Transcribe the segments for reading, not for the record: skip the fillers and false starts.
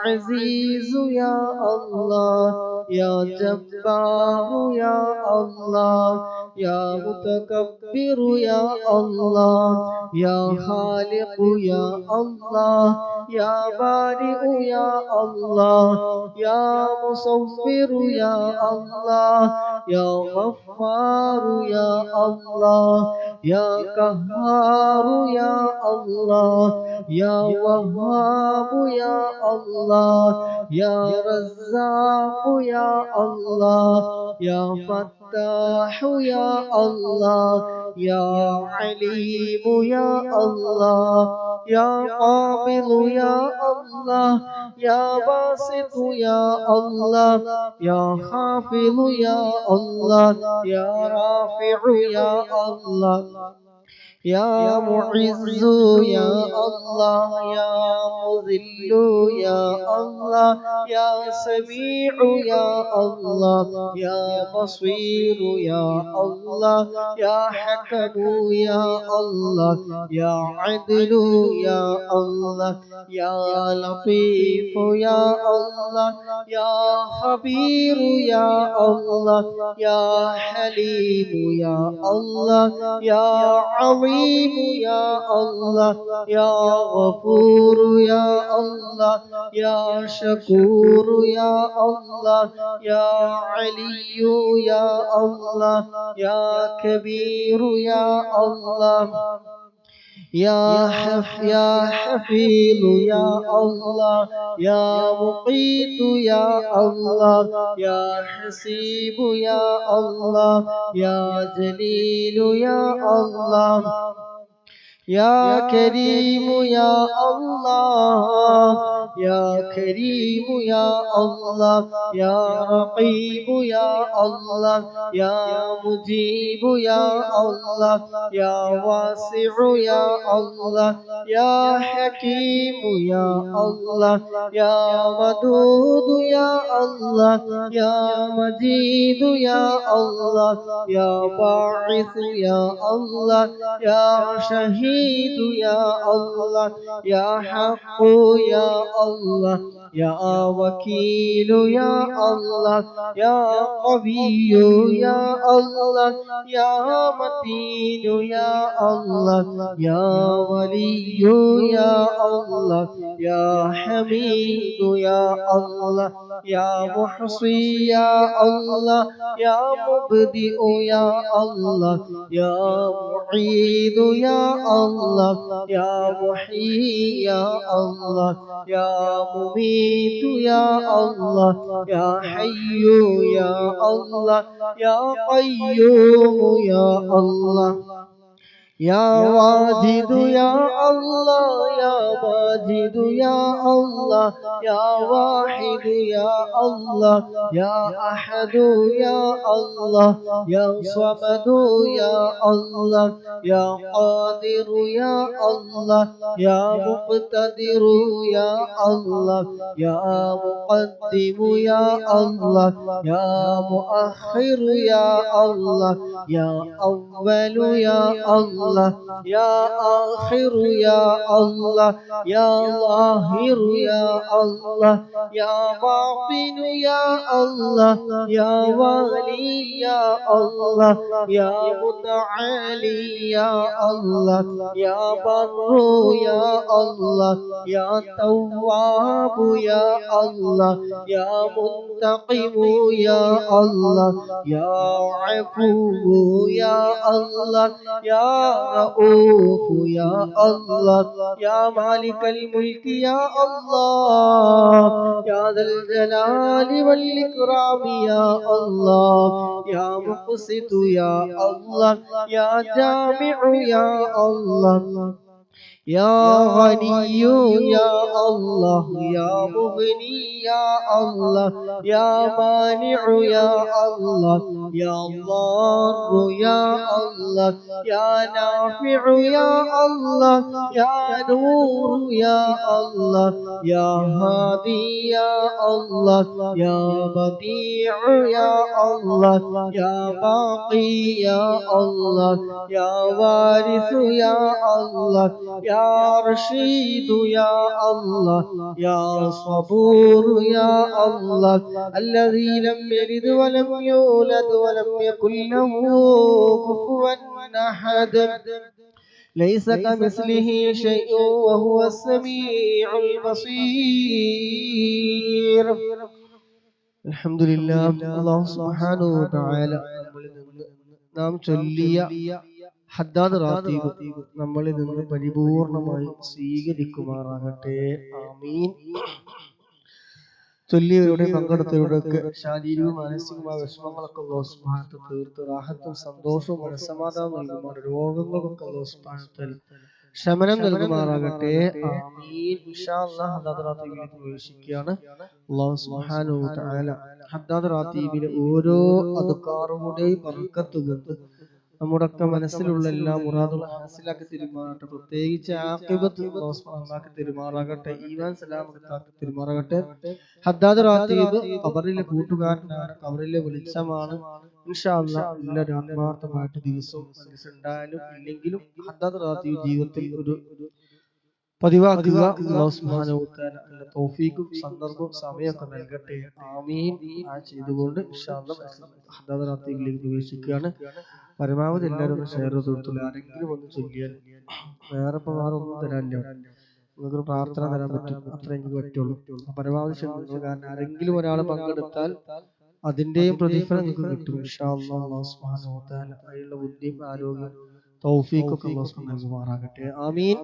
عزيز يا الله يا جبار يا الله يا متكبر يا الله يا خالق يا الله يا بارئ يا الله يا مصور يا الله يا غفار يا الله يا قهار يا الله يا وهاب يا الله يا رزاق يا الله يا فتاح يا الله يا عليم يا الله يا قابض يا الله يا باسط يا الله يا خافض يا الله يا رافع يا الله يا معز يا الله يا مذل يا الله يا سميع يا الله يا بصير يا الله يا حكم يا الله يا عدل يا الله يا لطيف يا الله يا خبير يا الله يا حليم يا الله يا عظيم يا الله يا غفور يا الله يا شكور يا الله يا علي يا الله يا كبير يا الله يا حفيظ يا الله يا مقيت يا الله يا حسيب يا الله يا جليل يا الله يا كريم يا الله يا كريم يا الله يا رقيب يا الله يا مجيب يا الله يا واسع يا الله يا حكيم يا الله يا ودود يا الله يا مجيد يا الله يا باعث يا الله يا شهيد يا الله يا حق يا الله يا وكيل يا الله يا قوي يا الله يا متين يا الله يا ولي يا الله يا حميد يا الله يا محصي يا الله يا مبدئ يا الله يا معيد يا الله يا محيي يا الله يا مميت يا الله يا حي يا الله يا قيوم يا الله يا واجد يا الله يا ماجد يا الله يا واحد يا الله يا أحد يا الله يا صمد يا الله يا قادر يا الله يا مقتدر يا الله يا مقدم يا الله يا مؤخر يا الله يا أول يا الله يا آخر يا الله يا ظاهر يا الله يا باطن يا الله يا والي يا الله يا متعالي يا الله يا بر يا الله يا تواب يا الله يا منتقم يا الله يا عفو يا الله يا رؤوف يا الله يا مالك الملك يا الله يا ذا الجلال والإكرام يا الله يا مقسط يا الله يا جامع يا الله يا غني يا الله يا مغني يا الله يا مانع يا الله يا ضار يا الله يا نافع يا الله يا نور يا الله يا هادي يا الله يا بديع يا الله يا باقي يا الله يا وارث يا الله يا يا رشيد يا الله يا صبور يا الله الذي لم يلد ولم يولد ولم يكن له كفوا أحد ليس كمثله شيء وهو السميع البصير. الحمد لله. അല്ലാഹു സുബ്ഹാനഹു വ തആല നമ്മളിൽ നിന്ന് നാം ചൊല്ലിയ ഹദ്ദാദ് റാത്തീബ് നമ്മളിൽ നിന്ന് പരിപൂർണമായി സ്വീകരിക്കുമാറാകട്ടെ. ആമീൻ. ചൊല്ലിയവരുടെ പങ്കെടുത്തവരുടെയൊക്കെ ശാരീരികവും മാനസികമായ വിഷമങ്ങളൊക്കെ അല്ലാഹു സുബ്ഹാനഹു വ തആല തീർത്ത് റാഹത്തും സന്തോഷവും മനസ്സമാധാനവും നൽകുമാറാകട്ടെ. രോഗങ്ങൾക്കൊക്കെ അല്ലാഹു സുബ്ഹാനഹു വ തആല ശമനം നൽകുമാറാകട്ടെ. ആമീൻ. ഇൻഷാ അല്ലാഹ് ഹദ്ദാദ് റാത്തീബിലേക്ക് പ്രവേശിക്കുകയാണ്. അല്ലാഹു സുബ്ഹാനഹു വ തആല ഹദ്ദാദ് റാത്തീബിലെ ഓരോ അദ്കാറുകളുടെയും ബർക്കത്ത് കൊണ്ട് നമ്മുടെയൊക്കെ മനസ്സിലുള്ള എല്ലാ മുറാദുകളും ഹാസിലാക്കി തരുമാറാകട്ടെ. പ്രത്യേകിച്ച് ആഖിബത്ത് അല്ലാഹു സുബ്ഹാനഹു വ തആല തരുമാറാകട്ടെ. ഈമാൻ സലാമത്താക്കി തരുമാറാകട്ടെ. ഹദ്ദാദ് റാത്തീബ് ഖബറിലെ കൂട്ടുകാരനാണ്, ഖബറിലെ വെളിച്ചമാണ്. ഇൻഷാ അല്ലാഹ് എല്ലാവരും ആത്മാർത്ഥമായിട്ട് ദിവസവും മനസ്സുണ്ടായാലും ഇല്ലെങ്കിലും ഹദ്ദാദ് റാത്തീബ് ജീവിതത്തിൽ ഒരു പതിവാക്കുക. അല്ലാഹു സുബ്ഹാനഹു വ തആല അതിന്റെ തൗഫീഖും സന്ദർഭവും സമയമൊക്കെ നൽകട്ടെ. ആമീൻ. ചെയ്തുകൊണ്ട് ഇൻഷാ അല്ലാഹ് ഹദ്ദാദ് റാത്തീബിലേക്ക് പ്രവേശിക്കുകയാണ്. പരമാവധി എല്ലാവരും ഒന്ന് ഷെയർ ചെയ്ത് കൊടുത്തുള്ളൂ. ആരെങ്കിലും ഒന്ന് ചൊല്ലിയാൽ വേറെ ഒന്നും തരാനില്ല. നിങ്ങൾക്കൊരു പ്രാർത്ഥന തരാൻ പറ്റും, അത്ര എനിക്ക് പറ്റുള്ളൂ. പരമാവധി ക്ഷമിക്കുക. കാരണം ആരെങ്കിലും ഒരാൾ പങ്കെടുത്താൽ അതിന്റെയും പ്രതിഫലം നിങ്ങൾക്ക് കിട്ടും ഇൻഷാ അല്ലാഹ്. അല്ലാഹു സുബ്ഹാനഹു വ തആല അതിനുള്ള ബുദ്ധിയും ആരോഗ്യം തൗഫീഖൊക്കെ അല്ലാഹു സുബ്ഹാനഹു നൽകുമാറാകട്ടെ. ആമീൻ.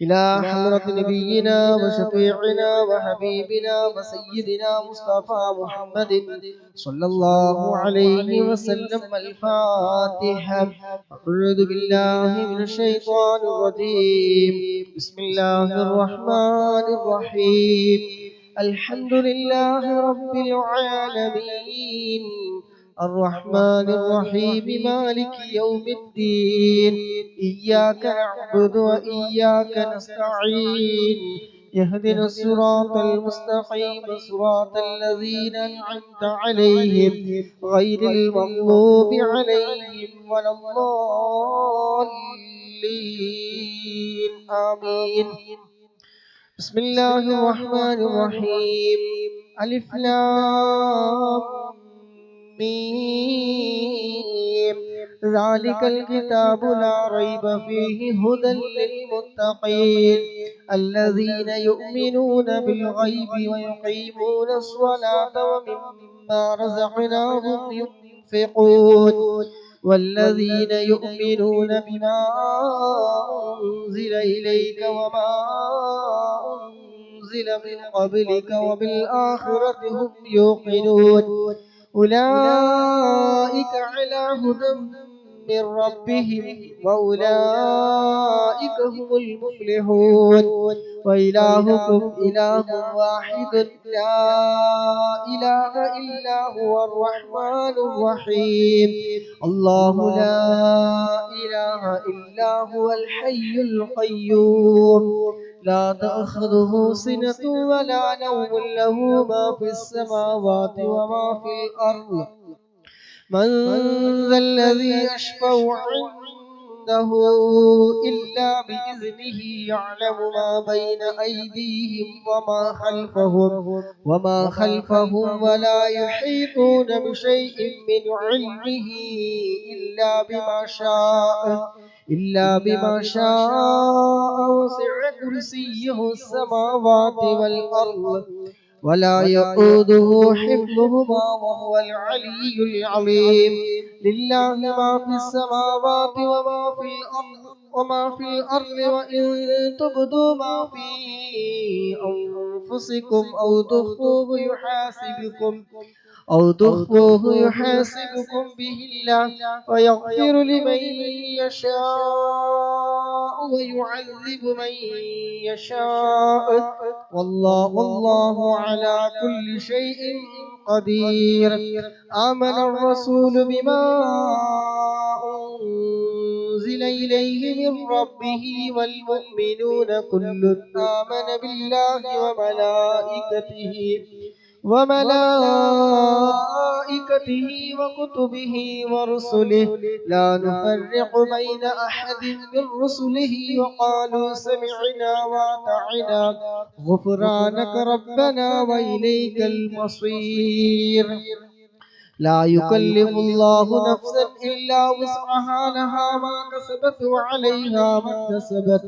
إلى حضرة نبينا وشفيعنا وحبيبنا وسيدنا مصطفى محمد صلى الله عليه وسلم. الفاتحة. أعوذ بالله من الشيطان الرجيم. بسم الله الرحمن الرحيم. الحمد لله رب العالمين الرحمن الرحيم مالك يوم الدين. إياك نعبد وإياك نستعين. اهدنا الصراط المستقيم صراط الذين أنعمت عليهم غير المغضوب عليهم ولا الضالين. آمين. بسم الله الرحمن الرحيم. ألف لام ميم. ذلك الكتاب لا ريب فيه هدى للمتقين الذين يؤمنون بالغيب ويقيمون الصلاة ومما رزقناهم ينفقون والذين يؤمنون بما أنزل إليك وما أنزل من قبلك وبالآخرة هم يوقنون أولئك على هدى من ربهم وأولئك هم المفلحون. وإلهكم إله واحد لا إله إلا هو الرحمن الرحيم. الله لا إله إلا هو الحي القيوم لا تأخذه سنة ولا نوم له ما في السماوات وما في الأرض. من ذا الذي يشفع عنده إلا بإذنه يعلم ما بين أيديهم وما خلفهم ولا يحيطون بشيء من علمه إلا بما شاء وسع كرسيه السماوات والأرض ولا يؤوده حفظهما وهو العلي العظيم. لله ما في السماوات وما في الأرض وإن تبدوا ما في أنفسكم أو تخفوه يحاسبكم به الله ويغفر لمن يشاء ويعذب من يشاء والله على كل شيء قدير. آمن الرسول بما أنزل إليه من ربه والمؤمنون كل آمن بالله وملائكته وكتبه ورسله لا نفرق بين أحد من رسله وقالوا سمعنا وأطعنا غفرانك ربنا وإليك المصير. لا يكلف الله نفسا إلا وسعها لها ما كسبت وعليها ما اكتسبت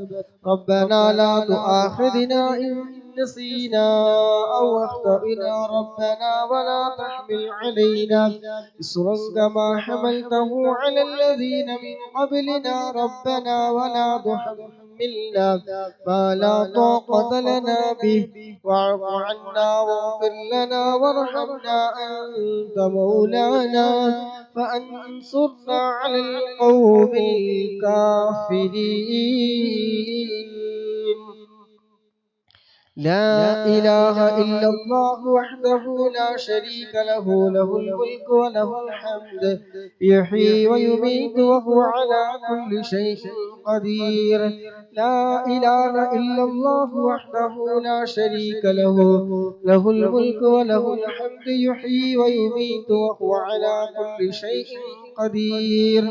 ربنا لا تؤاخذنا إن نسينا أو أخطأنا ربنا ولا تحمل علينا إصرا كما حملته على الذين من قبلنا ربنا ولا تحملنا ما لا طاقة لنا به واعف عنا واغفر لنا وارحمنا أنت مولانا فأنصرنا على القوم الكافرين. لا إله إلا الله وحده لا شريك له له الملك وله الحمد يحيي ويميت وهو على كل شيء قدير. لا إله إلا الله وحده لا شريك له له الملك وله الحمد يحيي ويميت وهو على كل شيء قدير.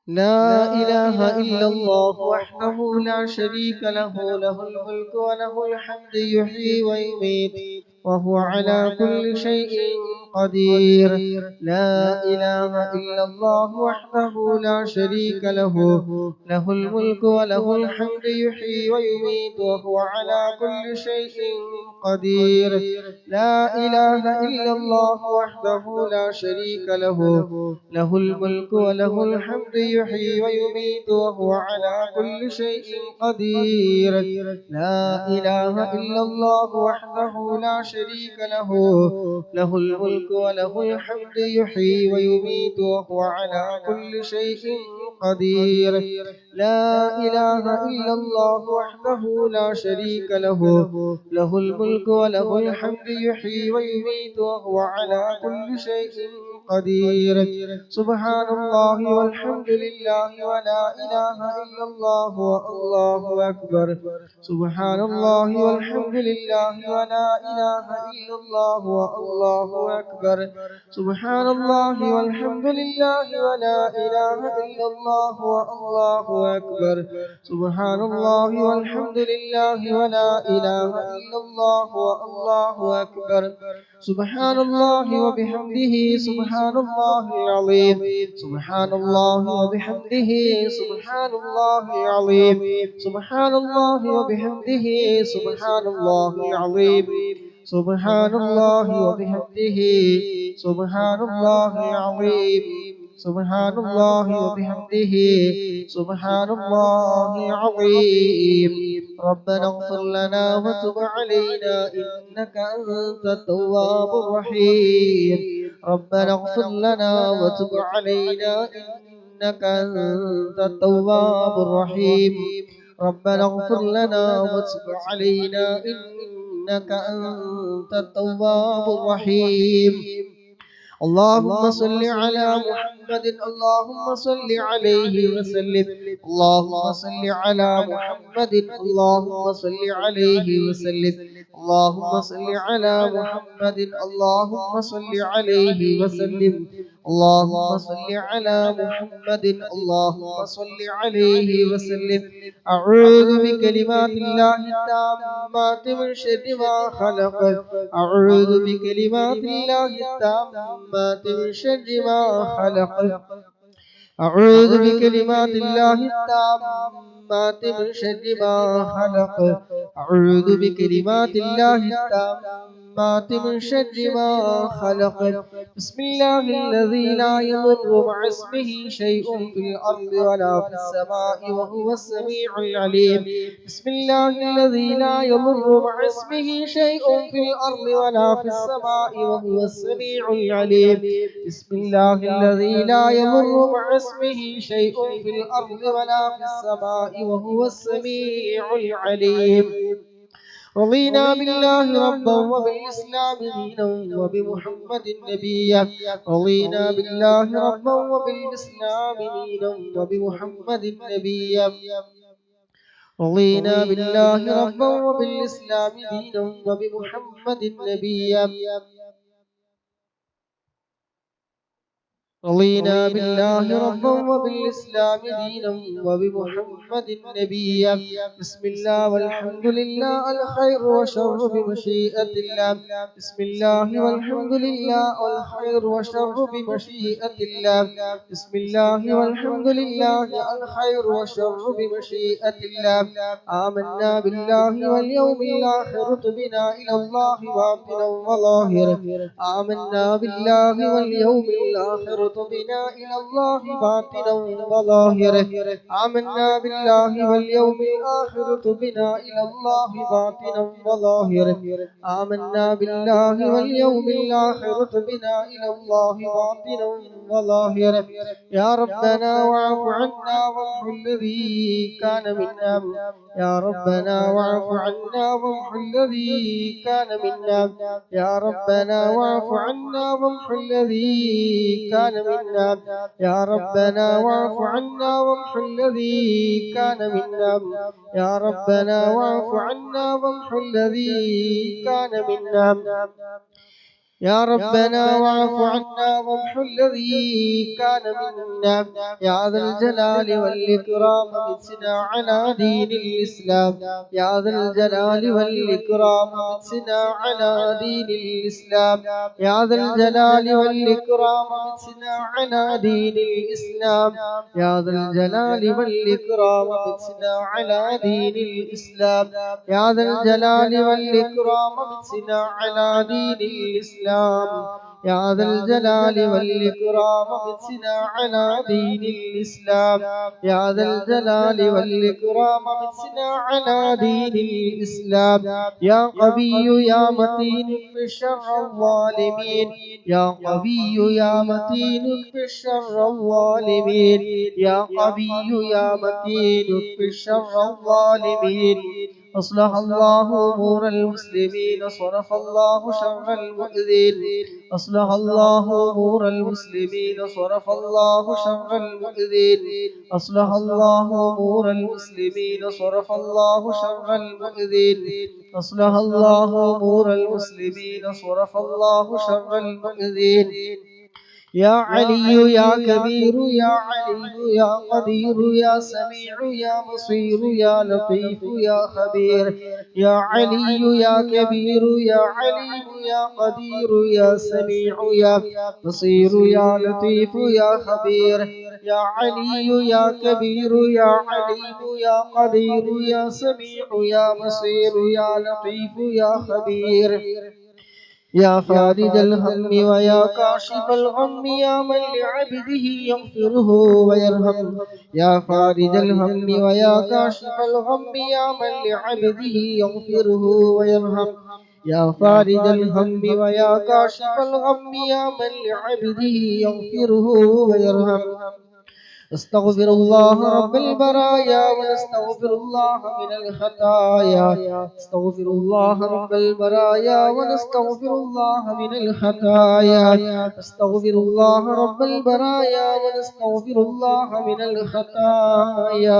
لا إله إلا الله وحده لا شريك له له الملك وله الحمد يحيي ويميت وهو على كل شيء قدير. لا إله إلا الله وحده لا شريك له له الملك وله الحمد يحيي ويميت وهو على كل شيء قدير. لا إله إلا الله وحده لا شريك له له الملك وله الحمد يحيي ويميت وهو على كل شيء قدير. لا إله إلا الله وحده لا شريك له له الملك وله الحمد يحيي ويميت وهو على كل شيء قدير. لا إله إلا الله وحده لا شريك له له الملك وله الحمد يحيي ويميت وهو على كل شيء قدير. سبحان الله والحمد لله ولا إله إلا الله والله أكبر. سبحان الله والحمد لله ولا إله إلا الله والله أكبر. سبحان الله والحمد لله ولا إله إلا الله والله أكبر. سبحان الله والحمد لله ولا إله إلا الله والله أكبر. سبحان الله وبحمده سبحان الله العظيم. سبحان الله وبحمده سبحان الله العظيم. سبحان الله وبحمده سبحان الله العظيم. سبحان الله وبحمده سبحان الله العظيم. سبحان الله وبحمده سبحان الله العظيم. ربنا اغفر لنا وتب علينا إنك أنت التواب الرحيم. ربنا اغفر لنا وتب علينا إنك أنت التواب الرحيم. ربنا اغفر لنا وتب علينا إنك أنت التواب الرحيم. اللهم صل على محمد اللهم صل عليه وسلم. اللهم صل على محمد اللهم صل عليه وسلم. اللهم صل على محمد اللهم صل عليه وسلم. اللهم صل على محمد اللهم صل عليه وسلم. أعوذ بكلمات الله التامات من شر ما خلق. أعوذ بكلمات الله التامات من شر ما خلق. أعوذ بكلمات الله التامات التامات من شر ما خلق أعوذ بكلمات الله التامات من شر ما خلق بسم الله الذي لا يضر مع اسمه شيء في الأرض ولا في السماء وهو السميع العليم بسم الله الذي لا يضر مع اسمه شيء في الأرض ولا في السماء وهو السميع العليم بسم الله الذي لا يضر مع اسمه شيء في الأرض ولا في السماء وهو السميع العليم رضينا بالله ربا وبالإسلام دينا وبمحمد نبيا رضينا بالله ربا وبالإسلام دينا وبمحمد نبيا رضينا بالله ربا وبالإسلام دينا وبمحمد نبيا رضينا بالله ربا وبالإسلام دينا وبمحمد نبيا بسم الله والحمد لله الخير وشر بمشيئة الله بسم الله والحمد لله الخير وشر بمشيئة الله بسم الله والحمد لله الخير وشر بمشيئة الله آمنا بالله واليوم الآخر تبنا إلى الله باطنا وظاهرا آمنا بالله واليوم الآخر بنا إلى الله باطنا وظاهرا آمنا بالله واليوم الآخر بنا إلى الله باطنا وظاهرا آمنا بالله واليوم الآخر بنا إلى الله باطنا وظاهرا يا ربنا واعف عنا وامح الذي كان منا يا ربنا واعف عنا وامح الذي كان منا يا ربنا واعف عنا وامح الذي كان منا يا ربنا واعف عنا وامح الذي كان منا يا ربنا واعف عنا وامح الذي كان منا يا ربنا واعف عنا وامح الذي كان منا يا ذا الجلال والإكرام متنا على دين الإسلام يا ذا الجلال والإكرام متنا على دين الإسلام يا ذا الجلال والإكرام متنا على دين الإسلام يا ذا الجلال والإكرام متنا على دين الإسلام يا ذا الجلال والإكرام متنا على دين الإسلام يا ذا الجلال والإكرام متنا على دين الإسلام يا ذا الجلال والإكرام متنا على دين الإسلام يا قوي يا متين اكف شر الظالمين يا قوي يا متين اكف شر الظالمين يا قوي يا متين اكف شر الظالمين أصلح الله أمور المسلمين صرف الله شر المؤذين أصلح الله أمور المسلمين صرف الله شر المؤذين أصلح الله أمور المسلمين صرف الله شر المؤذين أصلح الله أمور المسلمين صرف الله شر المؤذين يا علي يا كبير يا عليم يا قدير يا سميع يا بصير يا لطيف يا خبير يا علي يا كبير يا عليم يا قدير يا سميع يا بصير يا لطيف يا خبير يا علي يا كبير يا عليم يا قدير يا سميع يا بصير يا لطيف يا خبير يا فارج الهم ويا كاشف الغم يا من لعبده يغفره ويرحم يا فارج الهم ويا كاشف الغم يا من لعبده يغفره ويرحم يا فارج الهم ويا كاشف الغم يا من لعبده يغفره ويرحم استغفر الله رب البرايا ونستغفر الله من الخطايا استغفر الله رب البرايا ونستغفر الله من الخطايا استغفر الله رب البرايا ونستغفر الله من الخطايا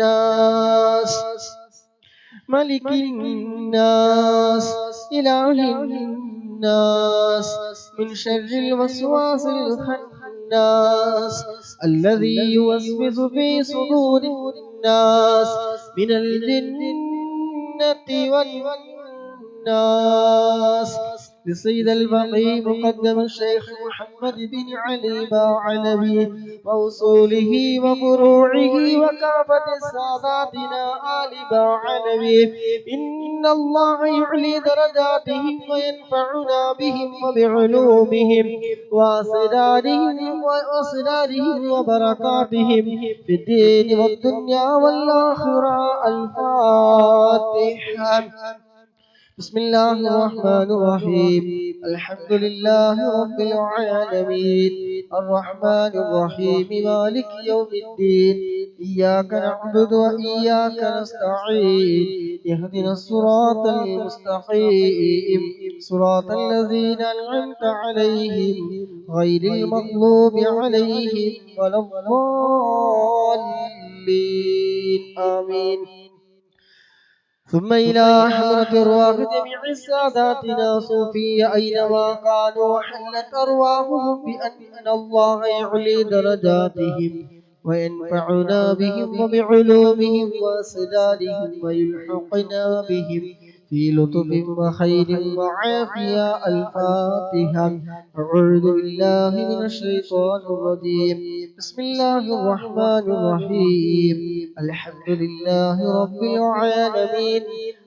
الناس ملك الناس إله الناس من شر الوسواس الخناس الذي يوسوس في صدور الناس من الجنة والناس. لسيد البقي مقدم الشيخ محمد بن علي باعلبي وأصوله وفروعه وكافة ساداتنا آل باعلبي. إن الله يعلي درجاتهم وينفعنا بهم وبعلومهم وأسرارهم وبركاتهم في الدين والدنيا والآخرة. الفاتحة. بسم الله الرحمن الرحيم. الحمد لله رب العالمين الرحمن الرحيم مالك يوم الدين إياك نعبد وإياك نستعين اهدنا الصراط المستقيم صراط الذين أنعمت عليهم غير المغضوب عليهم ولا الضالين آمين. ثم إلى حضرة أرواح جميع ساداتنا صوفية أينما كانوا حلت أرواحهم بأن الله يعلي درجاتهم وينفعنا بهم وبعلومهم وأسرارهم ويلحقنا بهم في لطف وخير وعافية. الفاتحة. أعوذ بالله من الشيطان الرجيم. بسم الله الرحمن الرحيم. الحمد لله رب العالمين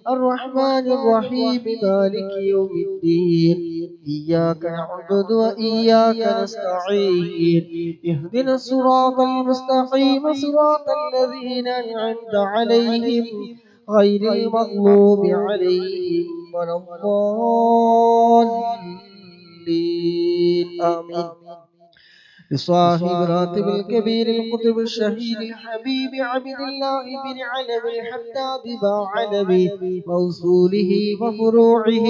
الرحمن الرحيم مالك يوم الدين إياك نعبد وإياك نستعين اهدنا الصراط المستقيم صراط الذين أنعمت عليهم غير المغضوب عليهم ولا الضالين آمين. لصاحب راتب الكبير القطب الشهيد الحبيب عبد الله بن علوي الحداد باعلبي وأصوله وفروعه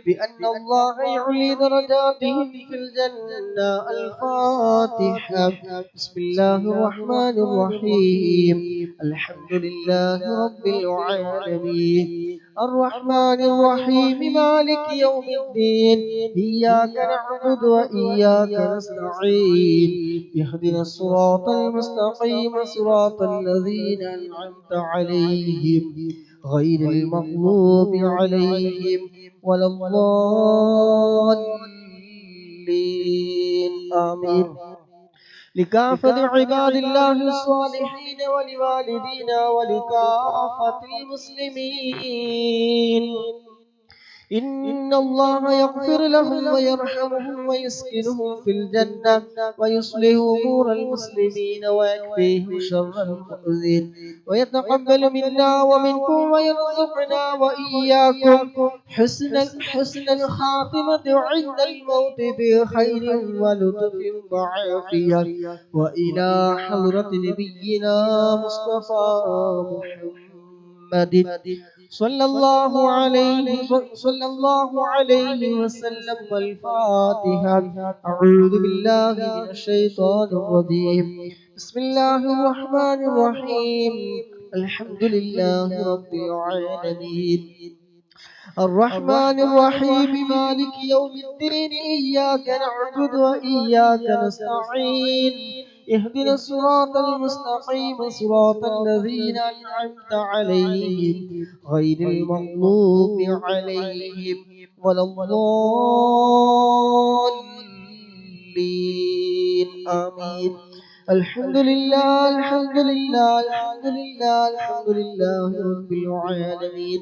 بأن الله يعلي درجاتهم في الجنة. الفاتحة. بسم الله الرحمن الرحيم. الحمد لله رب العالمين الرحمن الرحيم مالك يوم الدين إياك نعبد وإياك نستعين اهدنا الصراط المستقيم صراط الذين أنعمت عليهم غير المغضوب عليهم ولا الضالين آمين. لكافة عباد الله الصالحين ولوالدينا ولكافة المسلمين. إن الله يغفر لهم ويرحمهم ويسكنهم في الجنة ويصلح أمور المسلمين ويكفيهم شر المؤذين ويتقبل منا ومنكم ويرزقنا وإياكم حسن الخاتمة عند الموت بخير ولطف وعافية. وإلى حضرة نبينا مصطفى محمد صلى الله عليه وسلم. والفاتحة. أعوذ بالله من الشيطان الرجيم. بسم الله الرحمن الرحيم. الحمد لله رب العالمين الرحمن الرحيم مالك يوم الدين إياك نعبد وإياك نستعين اهدنا الصراط المستقيم صراط الذين أنعمت عليهم غير المغضوب عليهم ولا الضالين آمين. الحمد لله الحمد لله الحمد لله الحمد لله رب العالمين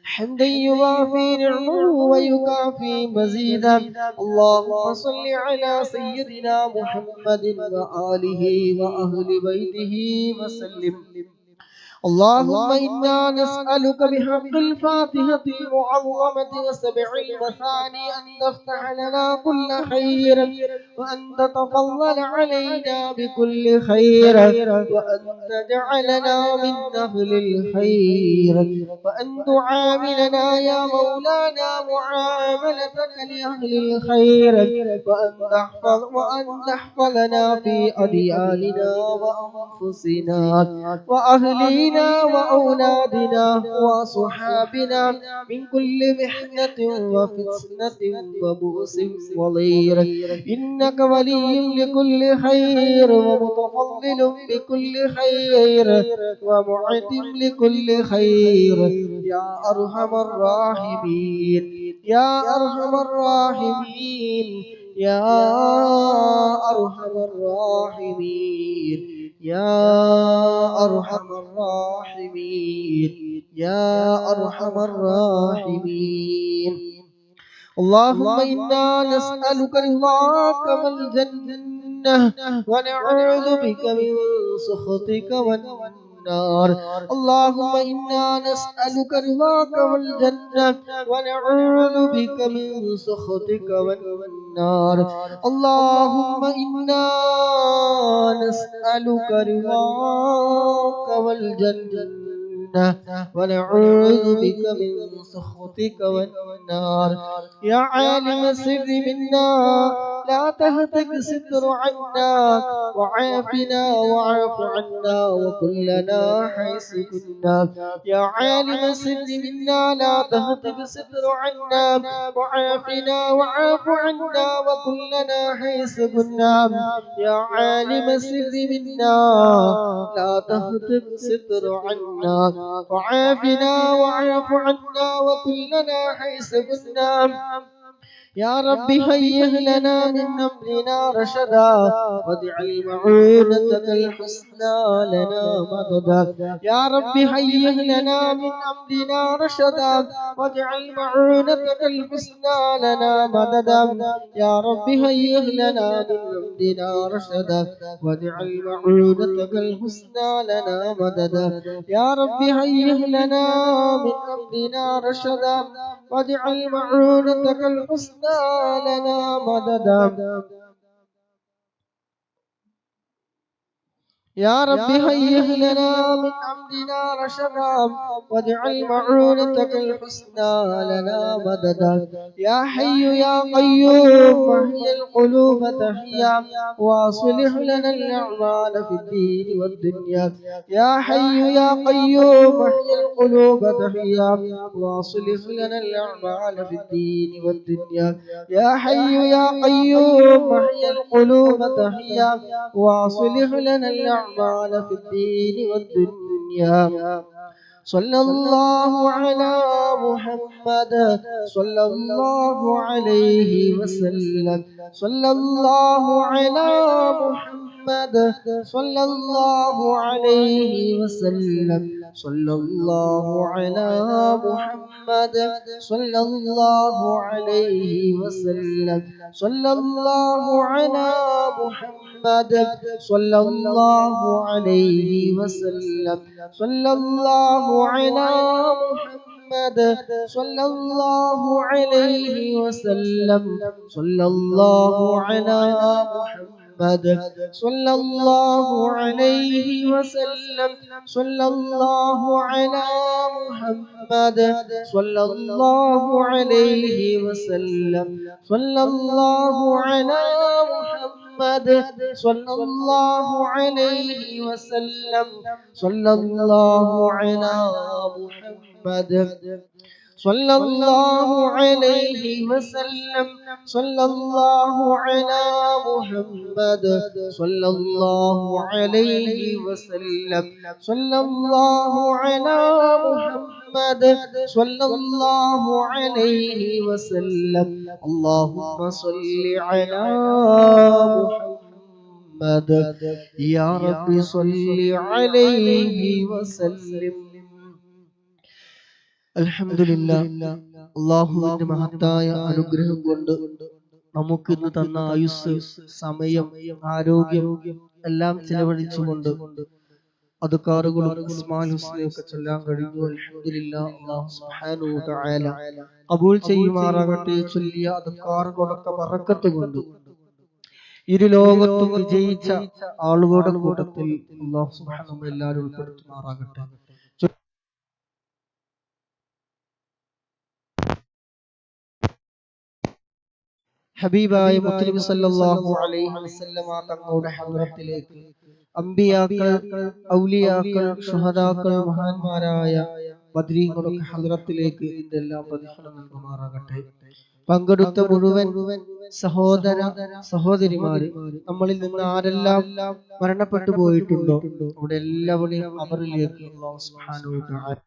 حمدا يوافي نعمه ويكافي مزيدا. اللهم صل على سيدنا محمد وآله وأهل بيته وسلم. اللهم إنا نسألك بحق الفاتحة المعظمة وسبع المثاني أن تفتح لنا كل خير وأن تتفضل علينا بكل خير وأن تجعلنا من أهل الخير وأن تعاملنا يا مولانا معاملتك لأهل الخير وأن تحفظنا في أدياننا وأنفسنا وأهلينا وأهلنا وأولادنا وصحابنا من كل محنة وفتنة وبؤس وضير، إنك ولي لكل خير ومتفضل بكل خير ومعتم لكل خير يا أرحم الراحمين يا أرحم الراحمين يا أرحم الراحمين يا أرحم الراحمين يا أرحم الراحمين. اللهم إنا نسألك رضاك والجنة ونعوذ بك من سخطك والنار. اللهم إنا نسألك رضاك والجنة ونعوذ بك من سخطك والنار. اللهم إنا نسألك رضاك والجنة ونعوذ بك من سخطك والنار. يا عالم السر منا لا تهتك ستر عنا وعافنا واعف عنا وكلنا حيث كنا. يا عالم السر منا لا تهتك ستر عنا وعافنا واعف عنا وكلنا حيث كنا. يا عالم السر منا لا تهتك ستر عنا وعافنا واعف عنا وكلنا حيث كنا. يا رب هيئ لنا من أمرنا رشدا واجعل معونتك الحسنى لنا مددا. يا رب هيئ لنا من أمرنا رشدا واجعل معونتك الحسنى لنا مددا. يا رب هيئ لنا من أمرنا رشدا واجعل معونتك الحسنى لنا مددا. يا رب هيئ لنا من أمرنا رشدا واجعل معونتك الحسنى لنا مددا. يا رب هيئ لنا من أمرنا رشدا واجعل معونتك الحسنى لنا مددا. يا حي يا قيوم احيي القلوب تحيا واصلح لنا الأعمال في الدين والدنيا. يا حي يا قيوم احيي القلوب تحيا واصلح لنا الأعمال في الدين والدنيا. يا حي يا قيوم احيي القلوب تحيا واصلح لنا الأعمال في الدين والدنيا. صلى الله على محمد صلى الله عليه وسلم. صلى الله على محمد صلى الله عليه وسلم. صلى الله على محمد صلى الله عليه وسلم. صلى الله على محمد صلى الله عليه وسلم. صلى الله على محمد صلى الله عليه وسلم. صلى الله على محمد صلى الله عليه وسلم. صلى الله على محمد صلى الله عليه وسلم. صلى الله على محمد صلى الله عليه وسلم. صلى الله على محمد صلى الله عليه وسلم. صلى الله على محمد صلى الله عليه وسلم. صلى الله على محمد صلى الله عليه وسلم. اللهم صل على محمد يا رب صل عليه وسلم. അൽഹംദുലില്ലാഹ്. അല്ലാഹുവിന്റെ മഹത്തായ അനുഗ്രഹം കൊണ്ട് നമുക്ക് ഇന്ന് തന്ന ആയുസ്, സമയം, ആരോഗ്യം എല്ലാം ചിലവഴിച്ചുകൊണ്ട് അദ്കാറുകളും അസ്മാഉൽ ഹുസ്നയൊക്കെ ചൊല്ലാൻ കഴിഞ്ഞു. അൽഹംദുലില്ലാഹ്. അല്ലാഹു സുബ്ഹാനഹു വ തആല ഖബൂൽ ചെയ്യുമാറാകട്ടെ. ചൊല്ലിയ അദ്കാറുകളൊക്കെ ബറക്കത്ത് കൊണ്ട് ഇരു ലോകത്തും വിജയിച്ച ആളുകളുടെ കൂട്ടത്തിൽ അല്ലാഹു സുബ്ഹാനഹു വ തആല ഉൾപ്പെടുത്തുമാറാകട്ടെ. ഹബീബായ മുത്തനബി സല്ലല്ലാഹു അലൈഹി വസല്ലമ തങ്ങളുടെ ഹദ്റത്തിലേക്ക് അമ്പിയാക്കൾ, ഔലിയാക്കൾ, ശുഹദാക്കൾ, മഹാന്മാരായ ബദ്രീങ്ങളുടെ ഹദ്റത്തിലേക്ക് ഇതിന്റെ എല്ലാം പ്രതിഫലം നൽകുമാറാകട്ടെ. പങ്കെടുത്ത മുഴുവൻ സഹോദര സഹോദരിമാര്, നമ്മളിൽ നിന്ന് ആരെല്ലാം മരണപ്പെട്ടു പോയിട്ടുണ്ടോ അവിടെ എല്ലാവരെയും അവരിലേക്ക് അല്ലാഹു സുബ്ഹാനഹു വ തആല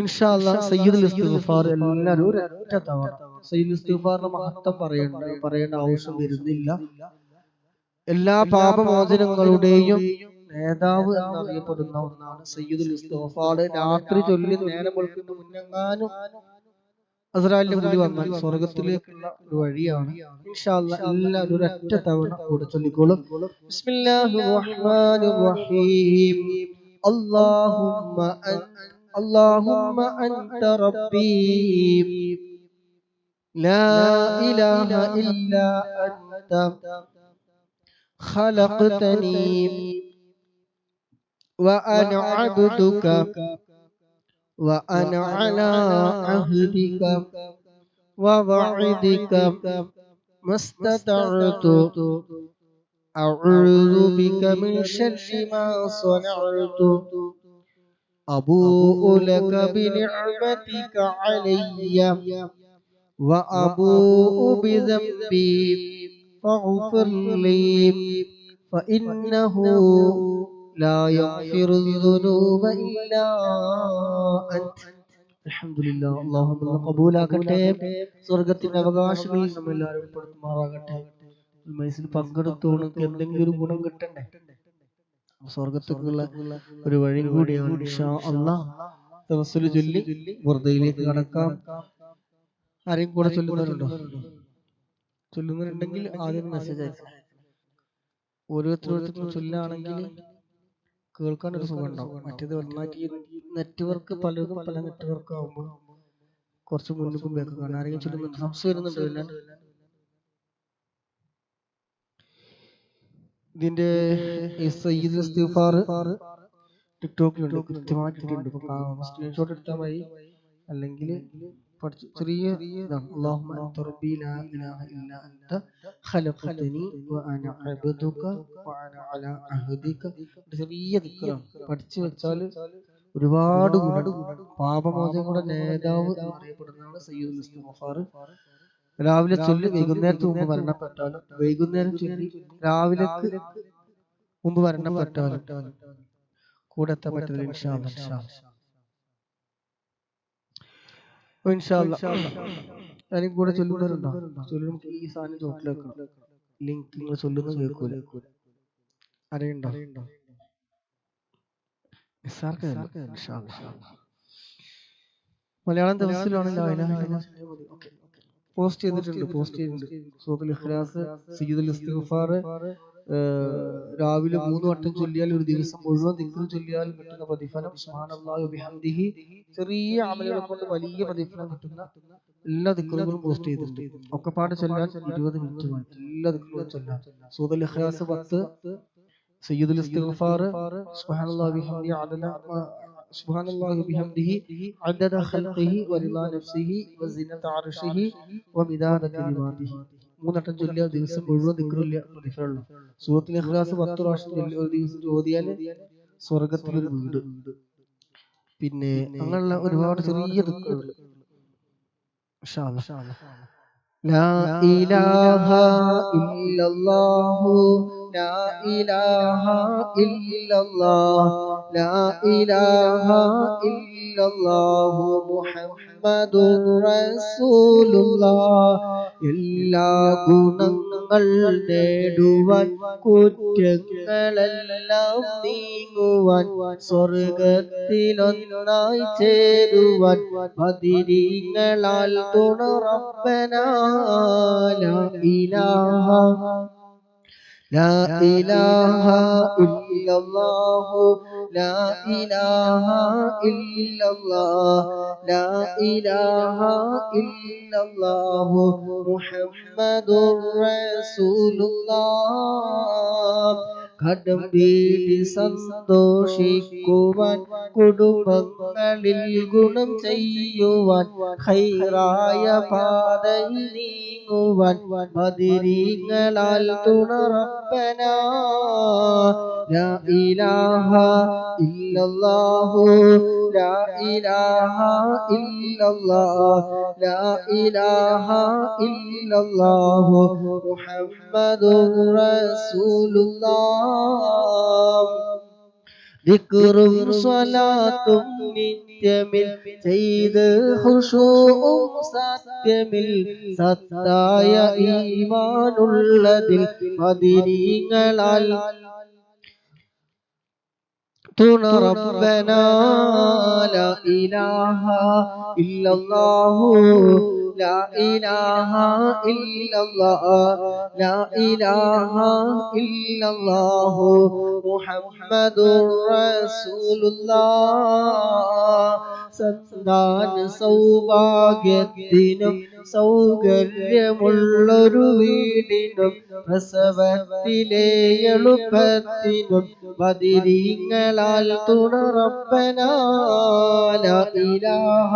ഇൻഷാ അല്ലാഹ് സയ്യിദുൽ ഇസ്തിഗ്ഫാർ എല്ലാവരും ഒരൊറ്റ തവണ സയ്യിദുൽ ഇസ്തിഗ്ഫാറിന്റെ മഹത്വം പറയേണ്ട ആവശ്യം വരുന്നില്ല. എല്ലാ പാപമോചനങ്ങളുടെയും നേതാവ് എന്നറിയപ്പെടുന്ന ഒന്നാണ് സയ്യിദുൽ ഇസ്തിഗ്ഫാർ. രാത്രി ചൊല്ലി നേരം വെളുക്കുന്ന മുന്നെങ്ങാനും അസ്റായിലിന്റെ മുന്നിൽ വന്നാൽ സ്വർഗ്ഗത്തിലേക്കുള്ള ഒരു വഴിയാണ്. ഇൻഷാ അല്ലാഹ് എല്ലാവരും ഒരൊറ്റ തവണ കൂടെ ചൊല്ലിക്കോളും. ബിസ്മില്ലാഹിർ റഹ്മാനിർ റഹീം. اللهم أنت ربي لا إله إلا أنت خلقتني وأنا عبدك وأنا على عهدك ووعدك ما استطعت أعوذ بك من شر ما صنعت أبوء لك بنعمتك علي وأبوء بذنبي فاغفر لي فإنه لا يغفر الذنوب إلا أنت. الحمد لله. اللهم قبൂലാക്കട്ടെ. സ്വർഗ്ഗത്തിന്റെ അവകാശങ്ങളിൽ നമ്മെല്ലാവരും ഉൾപ്പെടുത്തുമാറാകട്ടെ. മൈസിൽ പങ്കെടുത്തോണക്ക് എന്തെങ്കിലും ഒരു ഗുണം കിട്ടണ്ടേ? സ്വർഗത്തേക്കുള്ള ഒരു വഴി കൂടിയാണ് ഇൻഷാ അല്ലാഹ്. തവസ്സുൽ ചൊല്ലി ബുർദയിലേക്ക് കടക്കാം. ആരെയും കൂടെ ചൊല്ലുന്നവരുണ്ടെങ്കിൽ ആദ്യം മെസ്സേജ് അയക്കാം. ഓരോരുത്തരും ചൊല്ലാണെങ്കിൽ കേൾക്കാൻ ഒരു സുഖം ഉണ്ടാവും. മറ്റേത് ഒന്നായിട്ട് നെറ്റ്വർക്ക് പലതും പല നെറ്റ്വർക്ക് ആകുമ്പോൾ കുറച്ച് മുന്നിൽ ബാക്ക് കാണാൻ ആരെങ്കിലും ചൊല്ലുന്നുണ്ട്. സംശയം വരുന്നുണ്ട്. ഇതിന്റെ സയ്യിദുൽ ഇസ്തിഗ്ഫാർ ടിക്ടോക്കിലുണ്ട്, കൃത്യമായിട്ടുണ്ട്. സ്ക്രീൻഷോട്ട് എടുത്താൽ മതി, അല്ലെങ്കിൽ ചെറിയ ഇതാണ്. اللهم انت ربي لا اله الا انت خلقتني وانا عبدك وانا على عهدك. ചെറിയ ദിക്റാണ്. പഠിച്ചു വെച്ചാൽ ഒരുപാട് ഗുണം. പാപമോചനങ്ങളുടെ നേതാവ് എന്നറിയപ്പെടുന്നതാണ് സയ്യിദുൽ ഇസ്തിഗ്ഫാർ. രാവിലെ ചൊല്ലി വൈകുന്നേരത്തിന് മുമ്പ് മരണപ്പെട്ടാലും, വൈകുന്നേരം ചൊല്ലി രാവിലേക്ക് മുമ്പ് മരണപ്പെട്ടാലും കൂടെ എത്താൻ പറ്റില്ല. ഇൻഷാ അല്ലാഹ്. അതിനും കൂടെ ചൊല്ലുന്നവരുണ്ടോ? ചൊല്ലുമ്പോൾ ഈ സാധനം ചോട്ടിലേക്കണം. ലിങ്ക് നിങ്ങൾ ചൊല്ലുന്നത് കേൾക്കൂല. അറിയണ്ടോ? മലയാളം ദിവസത്തിലാണെങ്കിൽ പോസ്റ്റ് ചെയ്തിട്ടുണ്ട്. സൂറത്തുൽ ഇഖ്ലാസ്, സയ്യിദുൽ ഇസ്തിഗ്ഫാർ രാവിലെ 3 വട്ടം ചൊല്ലിയാൽ ഒരു ദിവസം മുഴുവൻ ദിക്ർ ചൊല്ലിയാൽ കിട്ടുന്ന പ്രതിഫലം, സുബ്ഹാനല്ലാഹി വബിഹംദിഹി, ചെറിയ അമലുകളെ കൊണ്ട് വലിയ പ്രതിഫലം കിട്ടുന്ന എല്ലാ ദിക്റുകളും പോസ്റ്റ് ചെയ്തിട്ടുണ്ട്. ഒക്കെ പാടെ ചൊല്ലാൻ 20 മിനിറ്റ് മതി. എല്ലാ ദിക്റുകളും ചൊല്ലാൻ. സൂറത്തുൽ ഇഖ്ലാസ് 10, സയ്യിദുൽ ഇസ്തിഗ്ഫാർ സുബ്ഹാനല്ലാഹി വബിഹംദിഹി അദദ ഖൽഖിഹി വറിളാ നഫ്സിഹി വസിനത അർശിഹി വമിദാദ കലിമാതിഹി. 3 വട്ടം ചൊല്ലിയാൽ ദിവസം മുഴുവൻ ദിക്റുല്ല പ്രതിഫലമുള്ള. സൂറത്തുൽ ഇഖ്ലാസ് 10 പ്രാവശ്യം ഒരു ദിവസം ഓതിയാൽ സ്വർഗ്ഗത്തിലൊരു വീട്. പിന്നെ അങ്ങനെയുള്ള ഒരുപാട് ചെറിയ ദിക്റുകൾ. ഇൻഷാ അല്ലാഹ്. ലാ ഇലാഹ ഇല്ലല്ലാഹു ലാ ഇലാഹ ഇല്ലല്ലാഹ് ലാ ഇലാഹ ഇല്ലല്ലാഹു മുഹമ്മദുർ റസൂലുള്ളാഹ്. എല്ലാ ഗുണങ്ങൾ നേടുവാൻ, കുറ്റങ്ങളെല്ലാം നീങ്ങുവാൻ, സ്വർഗത്തിലൊന്നായി ചേരുവാൻ, ബദരീങ്ങളാൽ തുണ റബ്ബനാ. ലാ ഇലാഹ ലാ ഇലാഹ ഇല്ലല്ലാഹു ലാ ഇലാഹ ഇല്ലല്ലാഹ് ലാ ഇലാഹ ഇല്ലല്ലാഹു മുഹമ്മദുർ റസൂലുള്ളാഹ്. കടം വീടി സന്തോഷിക്കുവാൻ കുടുംബങ്ങളിൽ ഗുണം ചെയ്യുവാൻ ഖൈറായ പാതയിൽ നീങ്ങുവാൻ ബദരീങ്ങളാൽ തുണ റബ്ബനാ ലാ ഇലാഹ ഇല്ലല്ലാഹു ലാ ഇലാഹ ഇല്ലല്ലാഹ് ലാ ഇലാഹ ഇല്ലല്ലാഹു മുഹമ്മദുർ റസൂലുള്ളാഹ് ദിക്റും സ്വലാത്തും നിത്യമിൽ ചെയ്ത് ഖുശൂഉം സത്യമിൽ സത്തായ ഈമാനുള്ളതിൽ ബദരീങ്ങളാൽ തുണ റബ്ബനാ ലാ ഇലാഹ ഇല്ലല്ലാഹു ലാ ഇലാഹ ഇല്ലല്ലാഹ് ലാ ഇലാഹ ഇല്ലല്ലാഹു മുഹമ്മദുർ റസൂലുള്ളാഹ് സന്താന സൗഭാഗ്യത്തിനും സൗകര്യമുള്ളൊരു വീടിനും പ്രസവത്തിലെ എളുപ്പത്തിനും ബദരീങ്ങളാൽ തുണ റബ്ബനാ ലാ ഇലാഹ